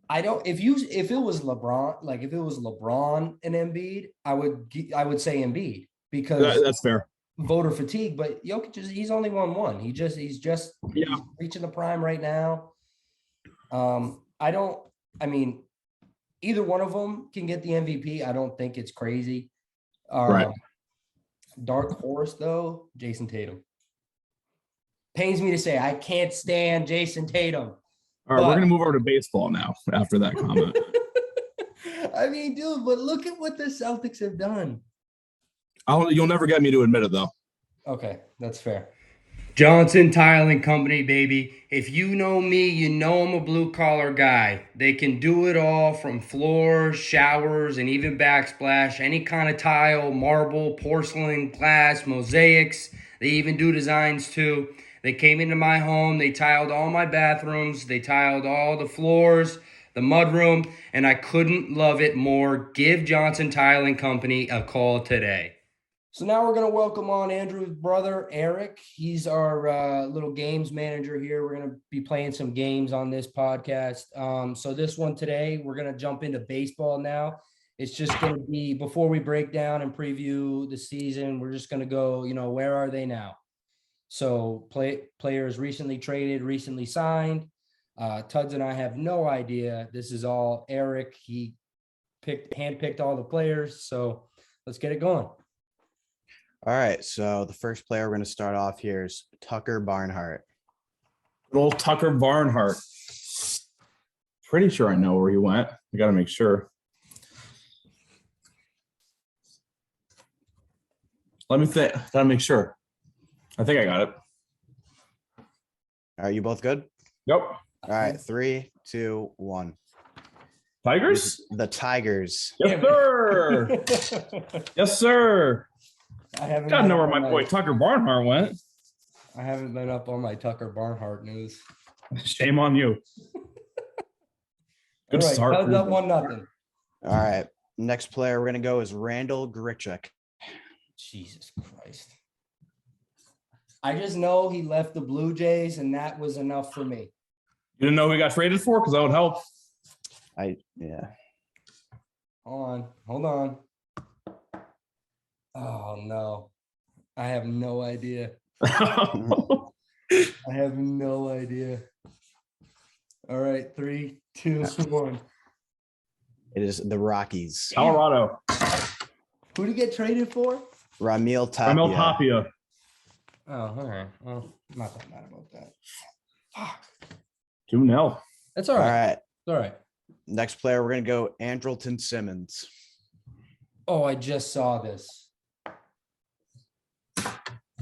I don't. If it was LeBron, like if it was LeBron and Embiid, I would say Embiid because that's fair. Voter fatigue. But Jokic he's only won one. He's reaching the prime right now. I mean, either one of them can get the MVP. I don't think it's crazy. Right. Dark horse though, Jason Tatum. Pains me to say, I can't stand Jason Tatum. All right, we're gonna move over to baseball now after that comment. I mean, dude, but look at what the Celtics have done. You'll never get me to admit it though. Okay, that's fair. Johnson Tiling Company, baby. If you know me, you know I'm a blue-collar guy. They can do it all from floors, showers, and even backsplash. Any kind of tile, marble, porcelain, glass, mosaics. They even do designs too. They came into my home. They tiled all my bathrooms. They tiled all the floors, the mudroom, and I couldn't love it more. Give Johnson Tiling Company a call today. So now we're going to welcome on Andrew's brother, Eric. He's our little games manager here. We're going to be playing some games on this podcast. So this one today, we're going to jump into baseball now. It's just going to be, before we break down and preview the season, we're just going to go, where are they now? So players recently traded, recently signed. Tuds and I have no idea. This is all Eric. He handpicked all the players. So let's get it going. All right, so the first player we're going to start off here is Tucker Barnhart. Good old Tucker Barnhart. Pretty sure I know where he went. I got to make sure. Let me think. Got to make sure. I think I got it. Are you both good? Yep. All right, 3, 2, 1. Tigers? The Tigers. Yes, sir. Yes, sir. I haven't gotta know where my boy Tucker Barnhart went. I haven't been up on my Tucker Barnhart news. Shame on you. Good start. Up 1-0. All right. Next player we're gonna go is Randall Grichuk. Jesus Christ. I just know he left the Blue Jays, and that was enough for me. You didn't know who he got traded for? Because that would help. Yeah. Hold on. Oh no. I have no idea. I have no idea. All right, 3, 2, 1. It is the Rockies. Colorado. Who did he get traded for? Ramil Tapia. Ramil Tapia. Oh, all right. Well, not that mad about that. Fuck. 2-0. That's all All right. right. It's all right. Next player, we're gonna go Andrelton Simmons. Oh, I just saw this.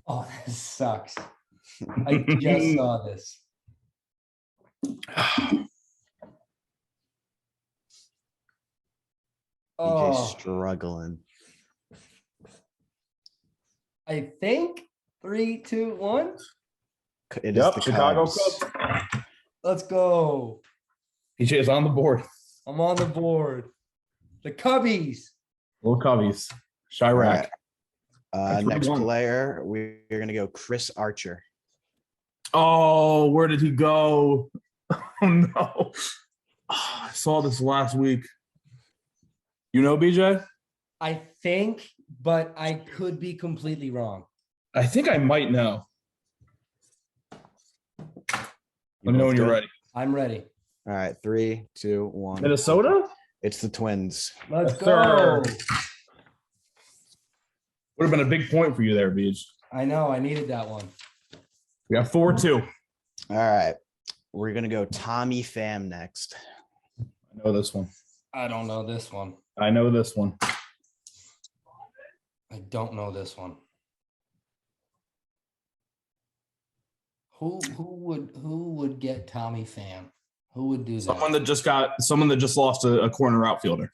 Oh, this sucks. I just saw this. BJ's Oh, struggling. I think 3, 2, 1. It is the Chicago Cubs. Cubs. Let's go. BJ is on the board. I'm on the board. The Cubbies. Little Cubbies. All Chirac. right. Next 3-1. player, we're gonna go Chris Archer. Oh, where did he go? Oh no. Oh, I saw this last week. You know, BJ? I think, but I could be completely wrong. I think I might know. Let me know both when you're good? ready. I'm ready. All right, 3, 2, 1. Minnesota? It's the Twins. Let's Yes, go. sir. Would have been a big point for you there, Beach. I know. I needed that one. We got 4-2. All right, we're gonna go Tommy Pham next. I know this one. I don't know this one. I know this one. I don't know this one. Who would get Tommy Pham? Who would do that? Someone that just lost a corner outfielder.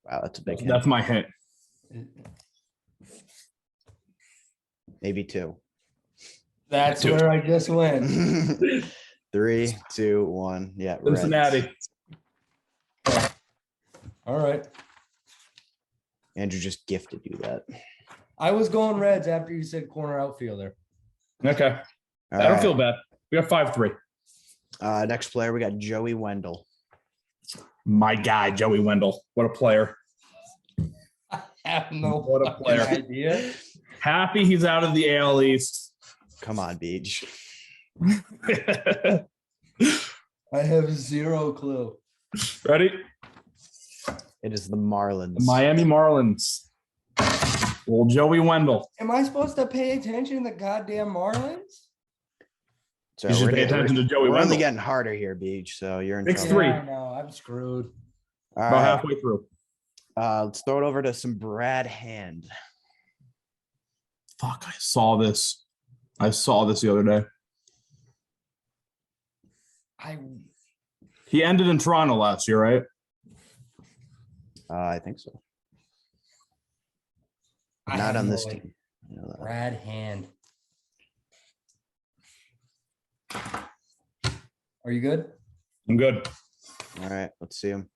Wow, that's a big hit. That's my hint. Maybe 2. That's where I just went. 3, 2, 1. Yeah, Reds. Cincinnati. All right. Andrew just gifted you that. I was going Reds after you said corner outfielder. Okay. All I don't right. feel bad. We got 5-3. Next player, we got Joey Wendell. My guy, Joey Wendell. What a player. I have no What a player. idea. Happy he's out of the AL East. Come on, Beach. I have zero clue. Ready? It is the Marlins. Miami Marlins. Well, Joey Wendell. Am I supposed to pay attention to goddamn Marlins? So You should we're pay gonna- attention to Joey We're only Wendell. getting harder here, Beach. So you're in 6-3. trouble. Yeah, I know. I'm screwed. All About right. halfway through. Let's throw it over to some Brad Hand. Fuck, I saw this. I saw this the other day. He ended in Toronto last year, right? I think so. I Not have on no this idea. team. You know that. Brad Hand. Are you good? I'm good. All right, let's see him.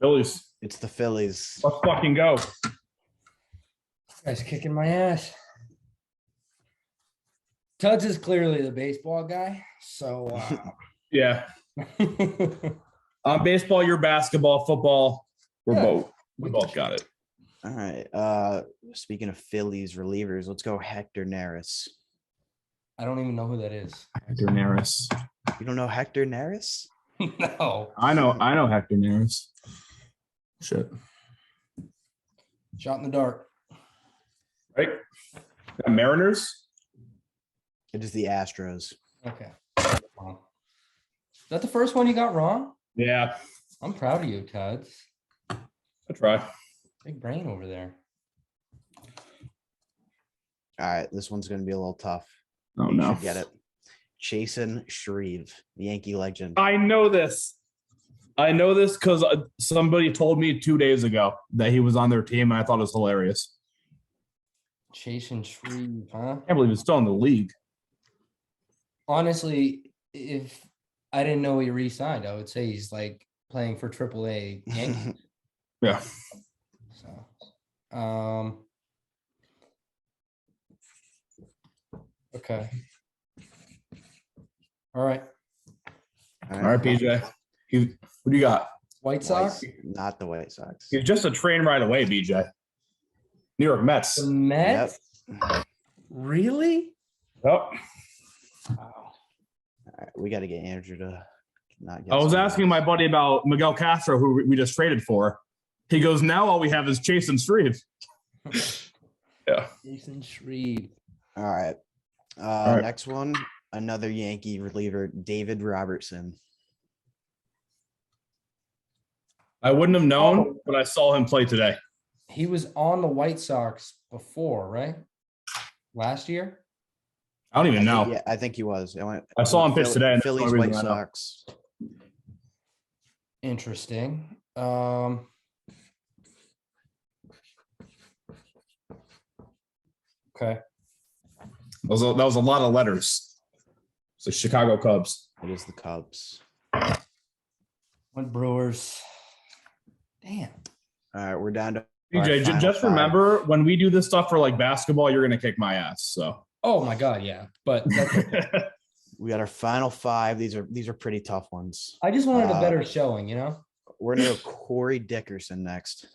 Phillies. It's the Phillies. Let's fucking go. Guy's kicking my ass. Tuds is clearly the baseball guy. So Yeah. Baseball, you're basketball, football. We're Yeah. both. We both got it. All right. Speaking of Phillies relievers, let's go Hector Neris. I don't even know who that is. Hector Neris. You don't know Hector Neris? No. I know Hector Neris. Shit. Shot in the dark. Right? Mariners? It is the Astros. Okay. Wow. Is that the first one you got wrong? Yeah. I'm proud of you, Tuds. I try. Big brain over there. All right, this one's going to be a little tough. Oh, You no. should get it. Chasen Shreve, the Yankee legend. I know this. I know this because somebody told me 2 days ago that he was on their team, and I thought it was hilarious. Chasing Shreve, huh? I can't believe he's still in the league. Honestly, if I didn't know he re-signed, I would say he's like playing for AAA Yankees. Yeah. So, okay. All right. All right, PJ. What do you got? White Sox. Not the White Sox. He's just a train ride away, BJ. New York Mets. The Mets. Really? Oh, Wow. All right, we got to get Andrew to not get. I was someone asking else. my buddy about Miguel Castro, who we just traded for. He goes, now all we have is Chase and Shreve. Yeah. Jason Shreve. All right. right. Next one, another Yankee reliever, David Robertson. I wouldn't have known, but I saw him play today. He was on the White Sox before, right? Last year? I don't even know. Yeah, I think he was. I saw him pitch today, and that's the Phillies, only White reason I know. Sox. Interesting. Okay. That was a lot of letters. It's the Chicago Cubs. It is the Cubs. Went Brewers. Damn. All right, we're down to BJ, just remember when we do this stuff for like basketball, you're gonna kick my ass. So. Oh my God, yeah. But that's okay. We got our final 5. These are pretty tough ones. I just wanted a better showing, you know? We're gonna go Corey Dickerson next.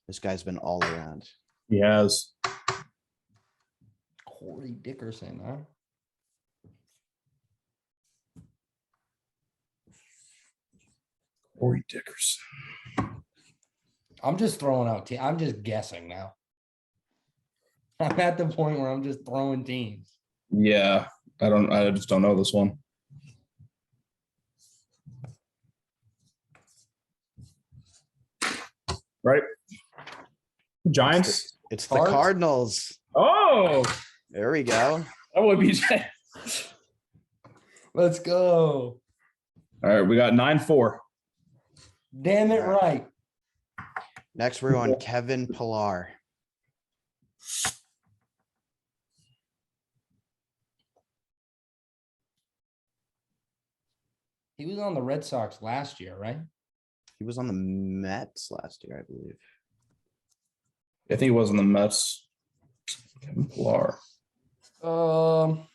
This guy's been all around. He has. Corey Dickerson, huh? Corey Dickerson. I'm just throwing out I'm just guessing now. I'm at the point where I'm just throwing teams. Yeah, I just don't know this one. Right? Giants? It's the Cardinals. Oh, There we go. that would be. Let's go. All right, we got 9-4. Damn it right. Next, we're on Kevin Pillar. He was on the Red Sox last year, right? He was on the Mets last year, I believe. I think he was in the Mets. Kevin Pillar. I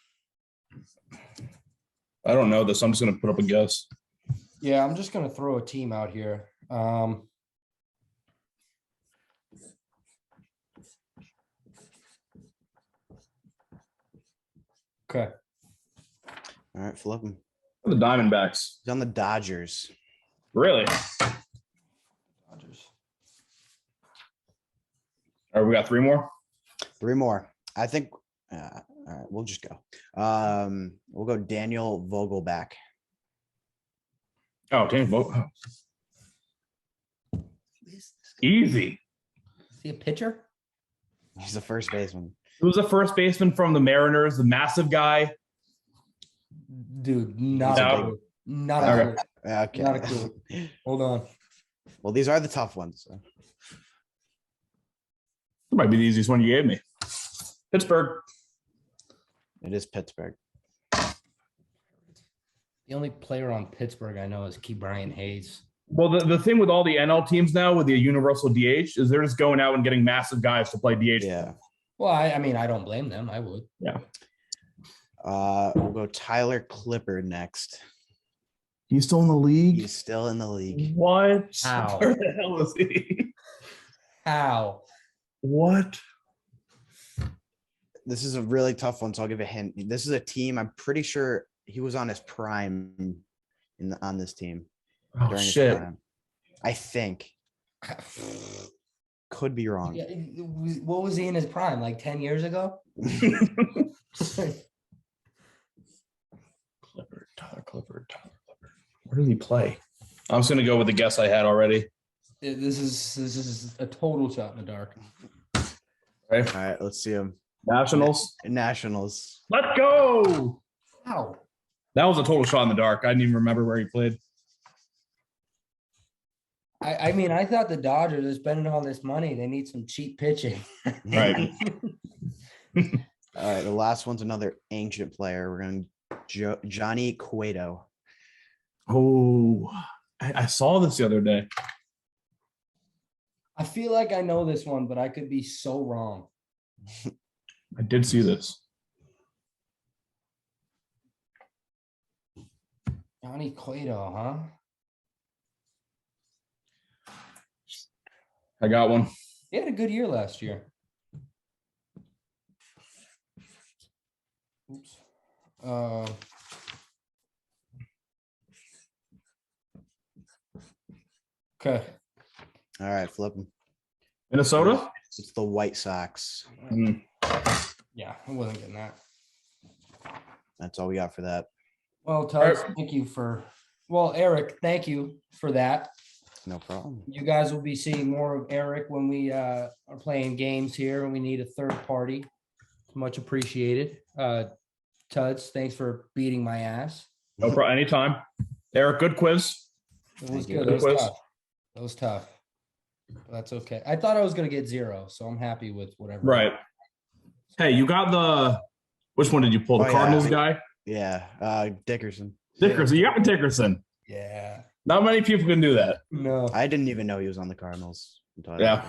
don't know this. I'm just gonna put up a guess. Yeah, I'm just gonna throw a team out here. Okay. All right, flip him. The Diamondbacks. He's on the Dodgers. Really? Dodgers. All right, we got 3 more. 3 more. I think. All right, we'll just go. We'll go Daniel Vogelback. Oh, damn. Easy. Is he a pitcher? He's the first baseman. Who was the first baseman from the Mariners? The massive guy. Dude, not No. a clue. Not a clue. Okay. Not a clue. Hold on. Well, these are the tough ones. So. That might be the easiest one you gave me. Pittsburgh. It is Pittsburgh. The only player on Pittsburgh I know is Key Brian Hayes. Well, the thing with all the NL teams now with the universal DH is they're just going out and getting massive guys to play DH. Yeah. Well, I mean, I don't blame them. I would. Yeah. We'll go Tyler Clippard next. He's still in the league? He's still in the league. What? How? Where the hell is he? How? What? This is a really tough one, so I'll give a hint. This is a team. I'm pretty sure he was on his prime on this team. Oh, during shit. his prime. I think. Could be wrong. Yeah, what was he in his prime? Like 10 years ago? Tyler Clippard. Where did he play? I'm just gonna go with the guess I had already. This is a total shot in the dark. Right? All right, let's see him. Nationals. Nationals. Let's go. How? That was a total shot in the dark. I didn't even remember where he played. I mean, I thought the Dodgers are spending all this money. They need some cheap pitching. Right. All right, the last one's another ancient player. We're going Johnny Cueto. Oh, I saw this the other day. I feel like I know this one, but I could be so wrong. I did see this. Johnny Cueto, huh? I got one. He had a good year last year. Oops. Okay. All right, flip him. Minnesota? It's the White Sox. Mm. Yeah, I wasn't getting that. That's all we got for that. Well, Tubbs, thank you for. Well, Eric, thank you for that. No problem. You guys will be seeing more of Eric when we are playing games here, and we need a third party. Much appreciated. Tuds, thanks for beating my ass. No problem. Anytime. Eric, good quiz. It was Thank you. good. It was Quiz. tough. It was tough. But that's okay. I thought I was going to get 0, so I'm happy with whatever. Right. Hey, you got the. Which one did you pull? The Oh, yeah. Cardinals guy? Yeah, Dickerson. Dickerson. You got Dickerson. Yeah. Not many people can do that. No. I didn't even know he was on the Cardinals. Yeah.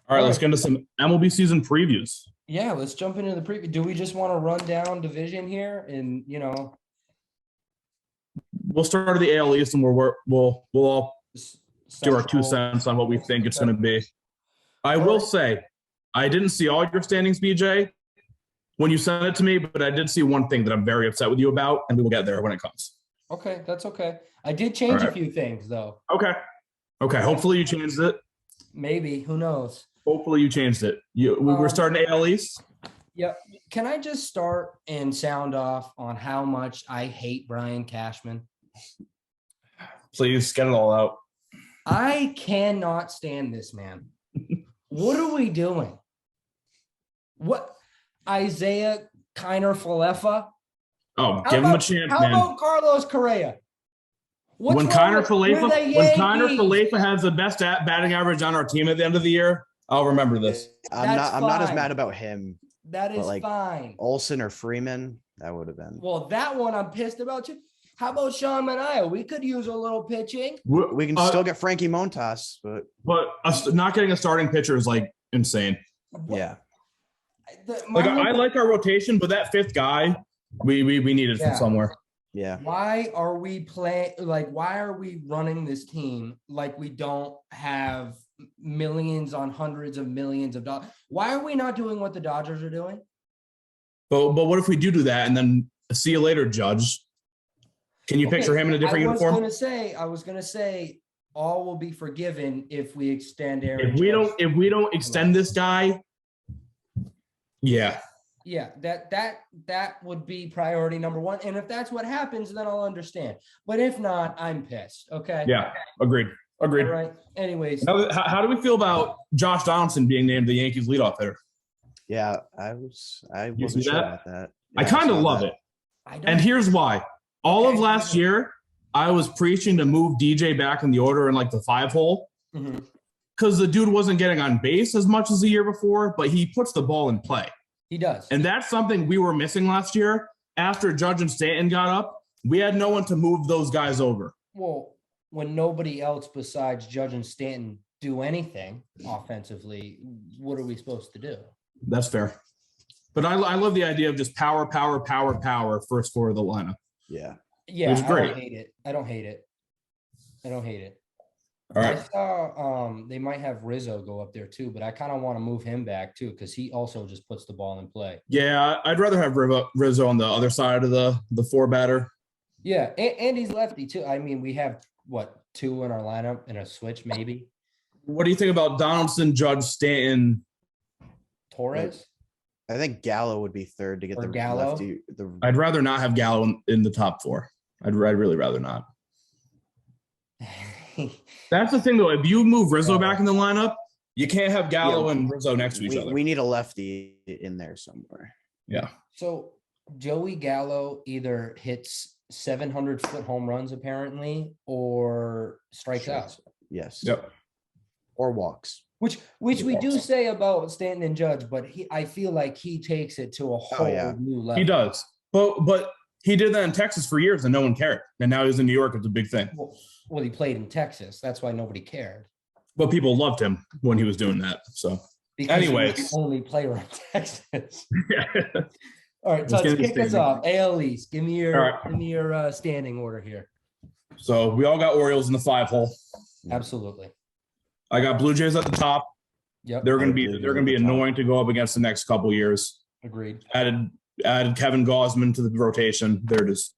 All right, let's get into some MLB season previews. Yeah, let's jump into the preview. Do we just want to run down division here and, We'll start at the AL East and we'll all do our 2 Central- cents on what we think it's going to be. I will say, I didn't see all your standings, BJ, when you sent it to me, but I did see one thing that I'm very upset with you about, and we will get there when it comes. Okay, that's okay. I did change All a right. few things, though. Okay. Hopefully you changed it. Maybe. Who knows? Hopefully you changed it. We're starting AL East. Yep. Can I just start and sound off on how much I hate Brian Cashman? Please get it all out. I cannot stand this man. What are we doing? What Isaiah Kiner Falefa? Oh, give him a chance, How man. about Carlos Correa? What's When wrong Kiner with the Yankees? Falefa has the best batting average on our team at the end of the year, I'll remember this. I'm That's not as fine. mad about him. That is like, fine. Olsen or Freeman, that would have been. Well, that one I'm pissed about too. How about Sean Manaea? We could use a little pitching. We can still get Frankie Montas, but not getting a starting pitcher is like insane. yeah. I like our rotation, but that 5th guy, we needed from somewhere. Yeah. Why are we playing? Like, why are we running this team like we don't have millions on hundreds of millions of dollars? Why are we not doing what the Dodgers are doing? But what if we do that and then see you later, Judge? Can you picture him in a different uniform? I was gonna say all will be forgiven if we extend Aaron. If we don't extend this guy, yeah. Yeah, that would be priority number 1. And if that's what happens, then I'll understand. But if not, I'm pissed. Okay. Yeah. Agreed. All right. Anyways. Now, how do we feel about Josh Donaldson being named the Yankees leadoff hitter? Yeah, I wasn't sure about that. I kind of love it. And here's why. All of last year, I was preaching to move DJ back in the order in like the 5 hole because the dude wasn't getting on base as much as the year before, but he puts the ball in play. He does. And that's something we were missing last year. After Judge and Stanton got up, we had no one to move those guys over. Well, when nobody else besides Judge and Stanton do anything offensively, what are we supposed to do? That's fair. But I love the idea of just power, first 4 of the lineup. Yeah. Yeah, It's great. I don't hate it. All right. I saw they might have Rizzo go up there too, but I kind of want to move him back too because he also just puts the ball in play. Yeah, I'd rather have Rizzo on the other side of the 4 batter. Yeah, and he's lefty too. I mean, we have 2 in our lineup and a switch maybe. What do you think about Donaldson, Judge, Stanton, Torres? I think Gallo would be 3rd to get the Gallo? lefty. I'd rather not have Gallo in the top 4. I'd really rather not. That's the thing, though. If you move Rizzo back in the lineup, you can't have Gallo and Rizzo next to each other. We need a lefty in there somewhere. Yeah. So Joey Gallo either hits 700-foot home runs apparently, or strikes out. Yes. Yep. Or walks. Which we do say about Stanton and Judge, but I feel like he takes it to a whole new level. He does. But he did that in Texas for years and no one cared. And now he's in New York. It's a big thing. Well, he played in Texas. That's why nobody cared. But people loved him when he was doing that. So, Because anyways. he was the only player in Texas. Yeah. All right, Let's Tuds, get kick us off. AL East. Give me All right. your standing order here. So we all got Orioles in the 5 hole. Absolutely. I got Blue Jays at the top. Yep. They're going to be annoying to go up against the next couple years. Agreed. Added Kevin Gausman to the rotation. They're just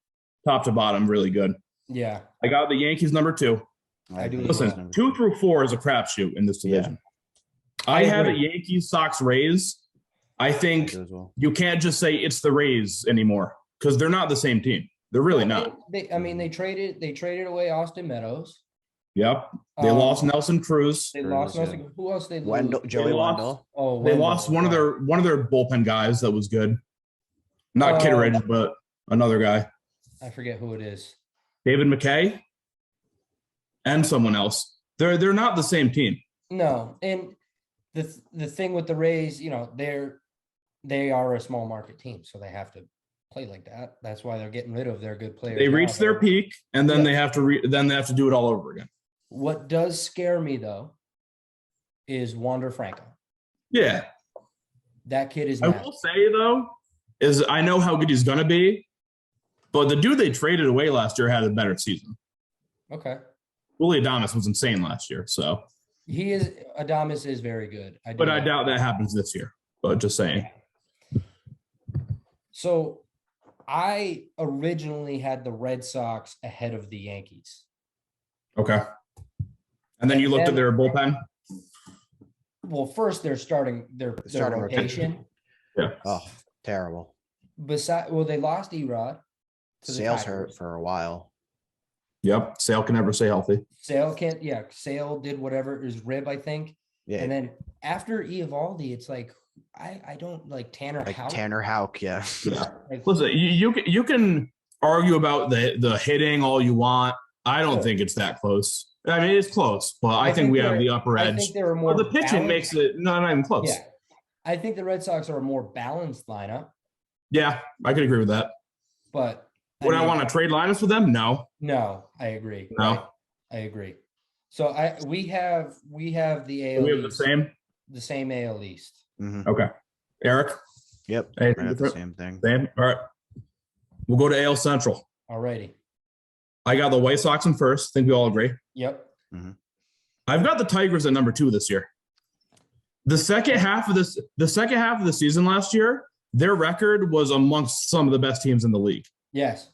top to bottom really good. Yeah. I got the Yankees number 2. I do. Listen, 2 through 4 is a crapshoot in this division. Yeah. I had a Yankees, Sox, Rays. I I think do as well. you can't just say it's the Rays anymore because they're not the same team. They're really not. I mean, they traded away Austin Meadows. Yep. They lost Nelson Cruz. They lost Cruz, Nelson. Who else they lose? Wendell, Joey lost- Wendell. Oh, They Wendell, lost one of yeah. their bullpen guys that was good. Not Kitteridge, but another guy. I forget who it is. David McKay and someone else. They're not the same team. No, and the thing with the Rays, you know, they are a small market team, so they have to play like that. That's why they're getting rid of their good players. They now. reach their peak and then Yeah. they have to do it all over again. What does scare me though is Wander Franco. Yeah. That kid is I mad. will say though, is I know how good he's gonna be, but the dude they traded away last year had a better season. Okay. Willie Adames was insane last year, so Adames is very good. I doubt that happens this year. But just saying. So I originally had the Red Sox ahead of the Yankees. Okay. And then you looked at their bullpen. Well, first they're starting their Starting rotation. Yeah. Oh, terrible. They lost Erod. to the Sales Tigers. hurt for a while. Yep. Sale can never stay healthy. Sale did whatever, his rib, I think. Yeah. And then after Eovaldi, it's like I don't like Tanner Like Houck. Tanner Houck, yeah. Like, Listen, you can argue about the hitting all you want. I don't Sure. think it's that close. I mean, it's close, but I think think we have they're- the upper I edge. think they were But more the pitching balanced. makes it not even close. Yeah. I think the Red Sox are a more balanced lineup, Yeah, I could agree with that. but Would I mean, want to trade Linus with them? No. No, I agree. No. right? I agree. So we have the AL We have the East, same. the same AL East. Mhm. Okay. Eric, Yep. Anything Right, the different? same thing. same. All right. We'll go to AL Central. Alrighty. I got the White Sox in first. I think we all agree. Yep. I've got the Tigers at number 2 this year. The second half of the season last year, their record was amongst some of the best teams in the league. Yes.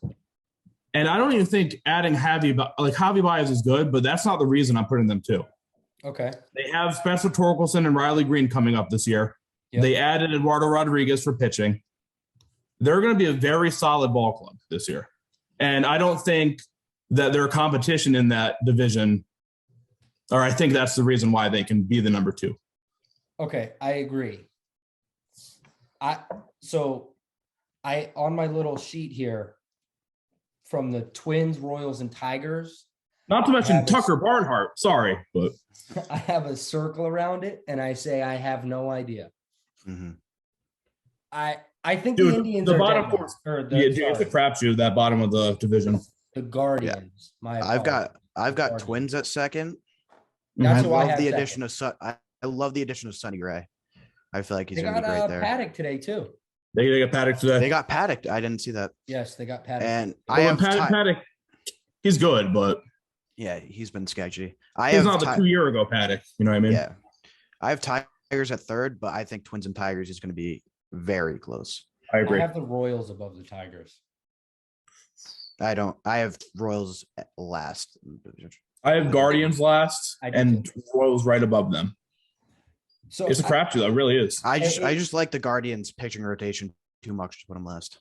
And I don't even think adding Javi Baez is good, but that's not the reason I'm putting them 2. Okay. They have Spencer Torkelson and Riley Green coming up this year. Yep. They added Eduardo Rodriguez for pitching. They're going to be a very solid ball club this year. And I don't think that their competition in that division, or I think that's the reason why they can be the number 2. Okay, I agree. On my little sheet here from the Twins, Royals, and Tigers, Not to mention have a- Tucker Barnhart. Sorry, but I have a circle around it, and I say I have no idea. Mhm. I think Dude, the Indians the are bottom dead four- now. Or yeah, dude, it's a sorry, crapshoot that bottom of the division. the Guardians. My I've got apologies. Twins at second. That's I who I love have the second. addition of I love the addition of Sonny Gray. I feel like he's They gonna got be great there. Paddock today too. They got Paddock today. They got Paddock. I didn't see that. Yes, they got Paddock. And Well, I have Paddock, he's good, but yeah, he's been sketchy. I he's have not the 2 year ago Paddock. You know what I mean? yeah. I have Tigers at third, but I think Twins and Tigers is going to be very close. I I agree. have the Royals above the Tigers. I don't. I have Royals at last. I have Guardians last I do and Royals right above them. So It's a crapshoot, though. It really is. I I- just like the Guardians pitching rotation too much to put them last.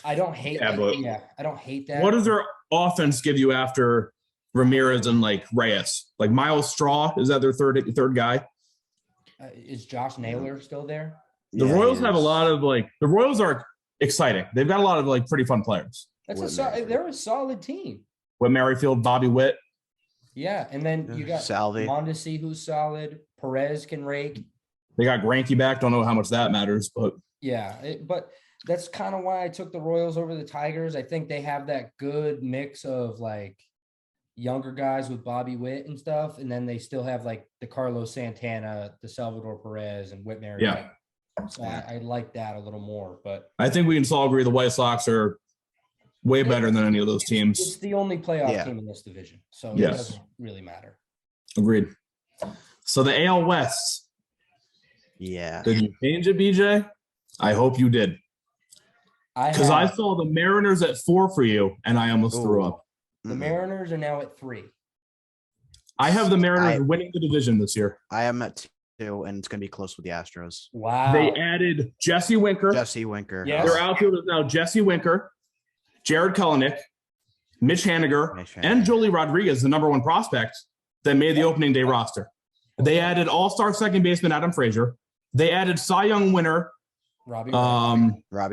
I don't hate Yeah, but- I don't hate that. What does their offense give you after Ramirez and like Reyes? Like Miles Straw, is that their third guy? Is Josh Naylor still there? The Yeah, Royals he have a is. lot of the Royals are exciting. They've got a lot of pretty fun players. They're a solid team. With Merrifield, Bobby Witt. Yeah, and then you got Salvi. Mondesi, who's solid. Perez can rake. They got Granky back. Don't know how much that matters, but Yeah, but that's kind of why I took the Royals over the Tigers. I think they have that good mix of younger guys with Bobby Witt and stuff, and then they still have the Carlos Santana, the Salvador Perez, and Whit Merrifield. Yeah. So I like that a little more, but I think we can all agree the White Sox are way better than any of those it's teams. the only playoff Yeah. team in this division, so Yes. it doesn't really matter. Agreed. So the AL West. Yeah. Did you change it, BJ? I hope you did. Because I saw the Mariners at 4 for you, and I almost threw Ooh. up. the Mhm. Mariners are now at 3. I have the Mariners winning the division this year. I am at too, and it's going to be close with the Astros. Wow. They added Jesse Winker. Jesse Winker. Yes. Their outfield is now Jesse Winker, Jared Kelenic, Mitch Haniger, and Jolie Rodriguez, the number one prospect that made the opening day roster. They added all-star second baseman Adam Frazier. They added Cy Young winner Robbie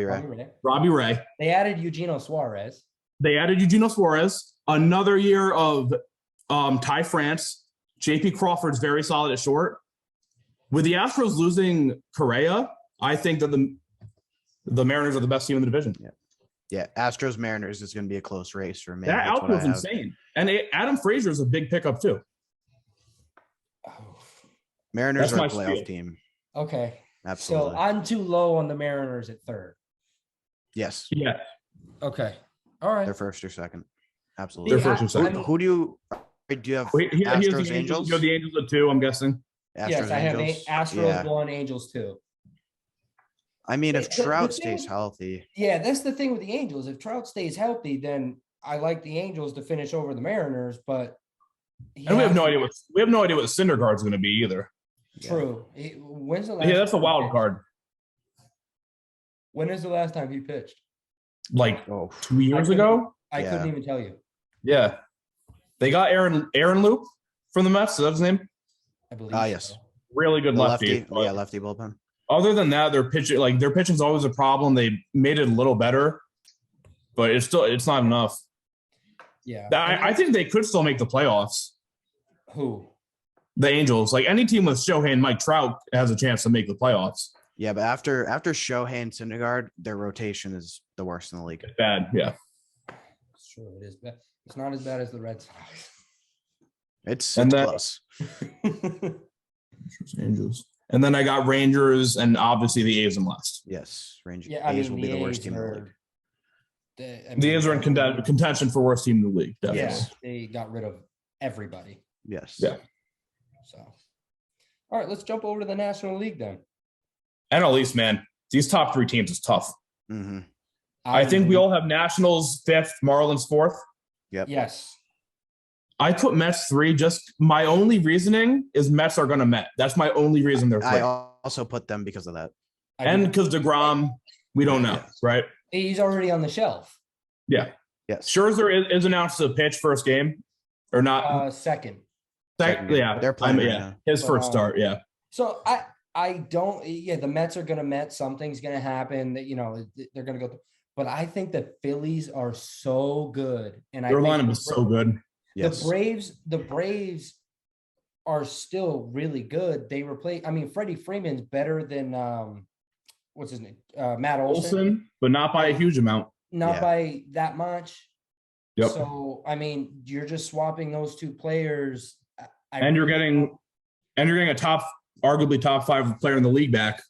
Ray. Robbie Ray. They added Eugenio Suarez. They added Eugenio Suarez. Another year of Ty France. JP Crawford's very solid at short. With the Astros losing Correa, I think that the Mariners are the best team in the division. Yeah, Astros Mariners is going to be a close race for me. That outfield's insane. And Adam Frazier is a big pickup too. Mariners That's are a my playoff spiel. team. Okay. Absolutely. So I'm too low on the Mariners at third. Yes, Yeah. Okay. All right. they're first or second. Absolutely. They're first or second. Who do you have? Wait, he has Astros, the Angels? You have the Angels at 2, I'm guessing. Astros, Yes, I have Angels? Astros Yeah. 1, Angels 2. I mean, if The Trout thing- stays healthy, Yeah, that's the thing with the Angels. If Trout stays healthy, then I like the Angels to finish over the Mariners, but And we have no idea what Syndergaard's going to be either. True. When's the last Yeah, that's a time he wild pitched? card. When is the last time he pitched? Like oh, 2 years couldn't- ago. I Yeah. couldn't even tell you. Yeah, they got Aaron Loop from the Mets. Is that his name? I believe. yes. so. Really good The lefty. lefty, yeah, lefty bullpen. Other than that, their pitching's always a problem. They made it a little better, but it's not enough. Yeah. I think they could still make the playoffs. Who? The Angels, like any team with Shohei and Mike Trout, has a chance to make the playoffs. Yeah, but after Shohei and Syndergaard, their rotation is the worst in the league. It's bad, yeah. It's true. It is bad. It's not as bad as the Red Sox. It's And then- close. Angels, and then I got Rangers, and obviously the A's in last. Yes, Rangers. Yeah, I A's mean, will be the worst A's team in the are- league. The A's are in contention for worst team in the league. Definitely. Yeah, they got rid of everybody. Yes. Yeah. So, all right, let's jump over to the National League then. NL East, man, these top 3 teams is tough. Mm-hmm. I think we all have Nationals 5th, Marlins 4th. Yes. I put Mets 3. Just my only reasoning is Mets are going to Met. That's my only reason they're 3. I also put them because of that. And because DeGrom, we don't know, right? He's already on the shelf. Yeah. Yes. Scherzer is announced to pitch first game or not. Second. second Yeah. game. They're playing right yeah. now. His first start. Yeah. So I don't. Yeah, the Mets are gonna Met. Something's gonna happen. That they're gonna go. But I think the Phillies are so good, and Their I think lineup is so good. Yes. The Braves are still really good. They replace. I mean, Freddie Freeman's better than what's his name? Matt Olson. Olsen, but not by a huge amount. Not Yeah. by that much. Yep. So I mean, you're just swapping those two players. And you're getting a arguably top 5 player in the league back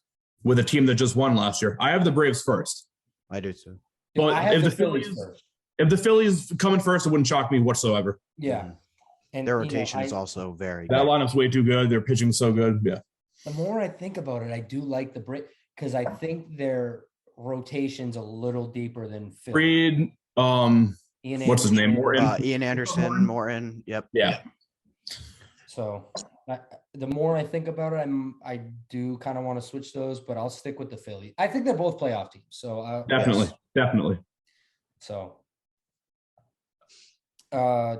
with a team that just won last year. I have the Braves first. I do too. But I have if the the Phillies Phillies- first. If the Phillies come in first, it wouldn't shock me whatsoever. Yeah. Mhm. And Their you know, rotation is I- also very That good. lineup's way too good. Their pitching's so good. Yeah. The more I think about it, I do like the Brit because I think their rotation's a little deeper than Philly. Reed, Ian what's his name? Anderson. Morton. Ian Anderson, Morton. Yep. Yeah. So the more I think about it, I do kind of want to switch those, but I'll stick with the Philly. I think they're both playoff teams. So Definitely. yes. Definitely. So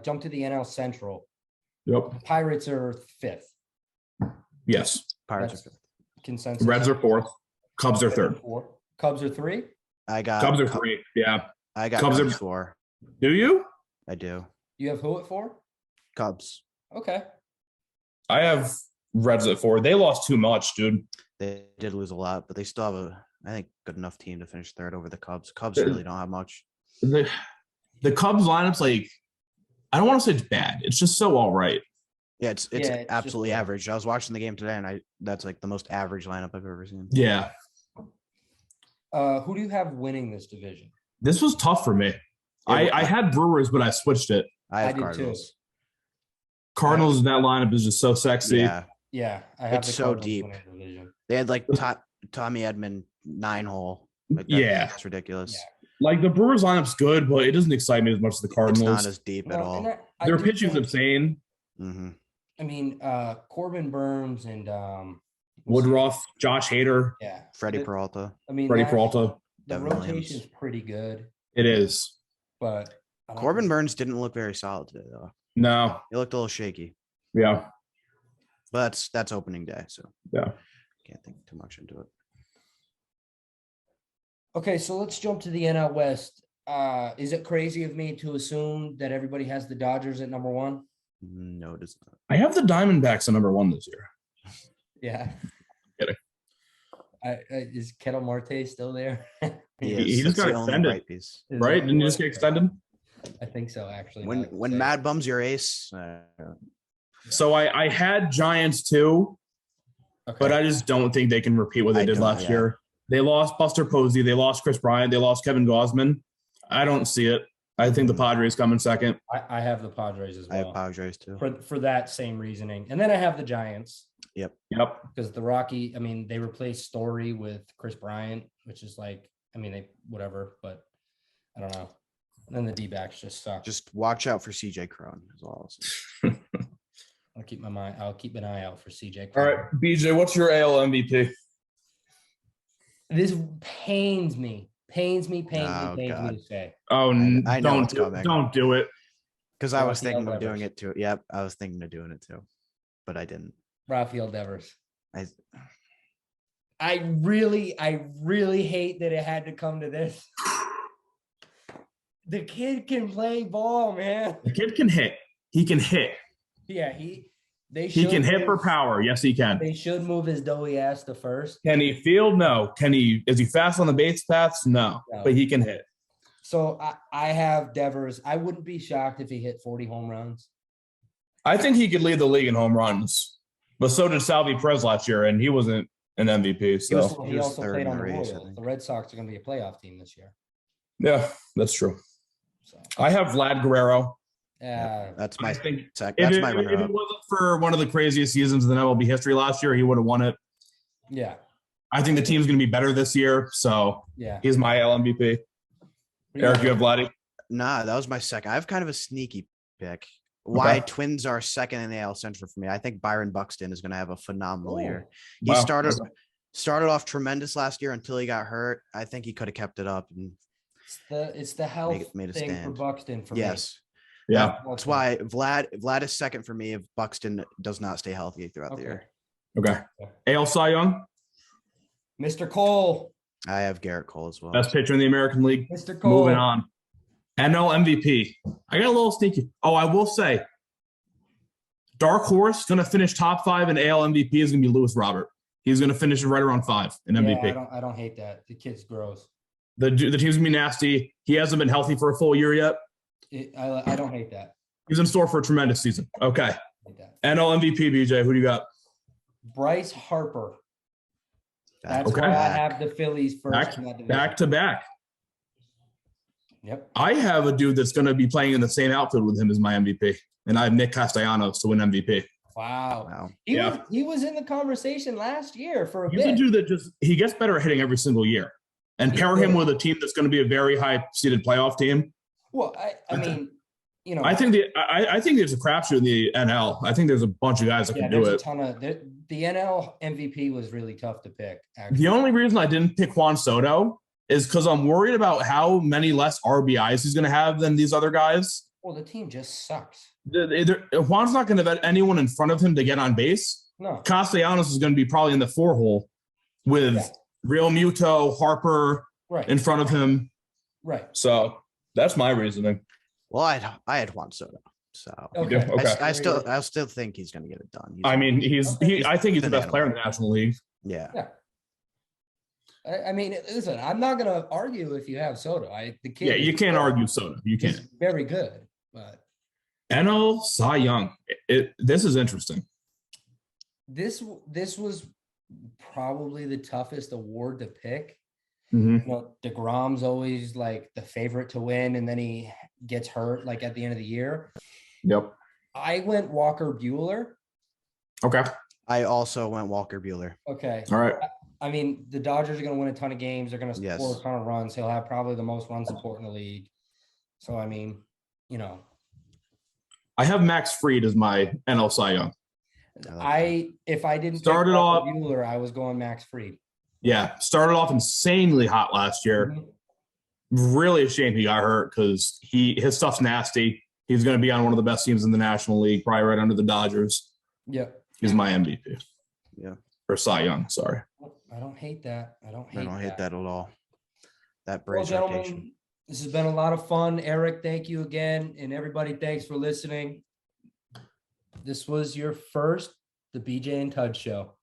jump to the NL Central. Yep. Pirates are 5th. Yes. Pirates That's are fifth. consensus. Reds are 4th. Cubs are 3rd. 4. Cubs are 3. I got Cubs are 3. Yeah. I got Cubs Cubs are- 4. Do you? I do. You have who at 4? Cubs. Okay. I have Reds at 4. They lost too much, dude. They did lose a lot, but they still have I think, good enough team to finish 3rd over the Cubs. Cubs Yeah. really don't have much. The Cubs lineup's like, I don't want to say it's bad. It's just so all right. Yeah, it's Yeah, it's just absolutely bad. average. I was watching the game today, and that's like the most average lineup I've ever seen. Yeah. Who do you have winning this division? This was tough for me. I had Brewers, but I switched it. I have did too. Cardinals. Cardinals in that lineup is just so sexy. Yeah, Yeah, I have It's the so Cardinals deep. winning the division. they had like Tommy Edmond 9-hole. Like Yeah. that's ridiculous. Yeah. Like the Brewers lineup's good, but it doesn't excite me as much as the It's Cardinals. not as deep at No, all. and I Their do pitching's think- insane. Mm-hmm. I mean, Corbin Burns and Woodruff, Josh Hader, yeah, Freddie Peralta. I mean, Freddie Peralta. the Devin rotation's Williams. pretty good, It is. but I don't Corbin think- Burns didn't look very solid today, though. No. He looked a little shaky. Yeah. But that's opening day, so Yeah. can't think too much into it. Okay, so let's jump to the NL West. Is it crazy of me to assume that everybody has the Dodgers at number one? No, it is not. I have the Diamondbacks at number 1 this year. Yeah. Kidding. Is Kettle Marte still there? He just That's got the only extended, bright piece. Is right? that Didn't he what- just get extended? I think so, actually. When now that you when say it. Mad Bum's your ace, So I had Giants too, Okay. but I just don't think they can repeat what they I did don't, last yeah. year. They lost Buster Posey. They lost Chris Bryant. They lost Kevin Gausman. I don't see it. I think the Padres come in second. I have the Padres as I have well Padres too. for that same reasoning, and then I have the Giants Yep. because the Rocky. I mean, they replaced Story with Chris Bryant, which is like, I mean, they whatever, but I don't know. And then the D-backs just suck. Just watch out for CJ Cron as well. So. I'll keep an eye out for CJ. All right, BJ, what's your AL MVP? This pains me Oh, to God. say. Oh, I know don't it's do, coming. don't do it. Because I was Rafael thinking of doing Devers. it too. Yep, I was thinking of doing it too, but I didn't. Rafael Devers. I I really hate that it had to come to this. The kid can play ball, man. The kid can hit. He can hit. Yeah, they He should can hit for move- power. Yes, he can. They should move his doughy ass to first. Can he field? No. Is he fast on the base paths? No. No. But he can hit. So I have Devers. I wouldn't be shocked if he hit 40 home runs. I think he could lead the league in home runs. But so did Salvi Perez last year, and he wasn't an MVP. So He He was also third played in on the the race, I Royals. think. The Red Sox are going to be a playoff team this year. yeah, that's true. So I have Vlad Guerrero. that's I my think sec. if That's it, my if runner it up. wasn't for one of the craziest seasons in MLB history last year, he would have won it. yeah, I think the team's going to be better this year. So yeah. he's my AL MVP. What do you Eric, got? you have Vladdy? Nah, that was my second. I have kind of a sneaky pick. Why Okay. Twins are second in the AL Central for me. I think Byron Buxton is going to have a phenomenal Oh, year. He Wow. started off tremendous last year until he got hurt. I think he could have kept it up. And It's the health made a thing for stand. Buxton for me. yes, Yeah. that's why Vlad is second for me if Buxton does not stay healthy throughout the year. Okay. AL Cy Young, Mr. Cole. I have Garrett Cole as well. best pitcher in the American League. Mr. Cole. Moving on. NL MVP. I got a little sneaky. Oh, I will say, dark horse going to finish top 5 in AL MVP is going to be Lewis Robert. He's going to finish right around 5 in MVP. Yeah, I don't hate that. The kid's gross. The team's going to be nasty. He hasn't been healthy for a full year yet. I don't hate that. He's in store for a tremendous season. Okay. I hate that. NL MVP, BJ. Who do you got? Bryce Harper. That's Okay. why I have the Phillies first in that division. Back to back. Yep. I have a dude that's going to be playing in the same outfield with him as my MVP, and I have Nick Castellanos to win MVP. Wow. Wow. He was in the conversation last year for a He's a bit. dude that he gets better at hitting every single year, and pair him with a team that's going to be a very high seeded playoff team. Well, I mean, you know, I think there's a crapshoot in the NL. I think there's a bunch of guys that can do there's a it. ton of the NL MVP was really tough to pick. Actually. The only reason I didn't pick Juan Soto is because I'm worried about how many less RBIs he's going to have than these other guys. Well, the team just sucks. Juan's not going to let anyone in front of him to get on base. No. Castellanos is going to be probably in the 4 hole with Yeah. Real Muto, Harper Right. in front of him. Right. So that's my reasoning. Well, I had Juan Soto, so Okay. Okay. I still think he's going to get it done. I mean, I think he's the best Banana. player in the National League. Yeah. Yeah. I mean, listen, I'm not going to argue if you have Soto. The kid. Yeah, you can't argue Soto. You He's can't. very good, but NL Cy Young. This is interesting. this was probably the toughest award to pick. Mhm. You know, DeGrom's always like the favorite to win, and then he gets hurt like at the end of the year. Yep. I went Walker Bueller. Okay. I also went Walker Bueller. Okay. All right. I mean, the Dodgers are going to win a ton of games. They're going to Yes. score a ton of runs. He'll have probably the most run support in the league. So, I mean, you know, I have Max Fried as my NL Cy Young. If I didn't Started pick off- Walker Buehler, I was going Max Fried. Yeah, started off insanely hot last year. Mhm. Really a shame he got hurt because his stuff's nasty. He's going to be on one of the best teams in the National League, probably right under the Dodgers. Yep. He's my MVP. Yeah. Or Cy Young, sorry. I don't hate that. I don't I don't hate that at all. That Well, Braves rotation. gentlemen, this has been a lot of fun. Eric, thank you again. And everybody, thanks for listening. This was your first, the BJ and Tuds show.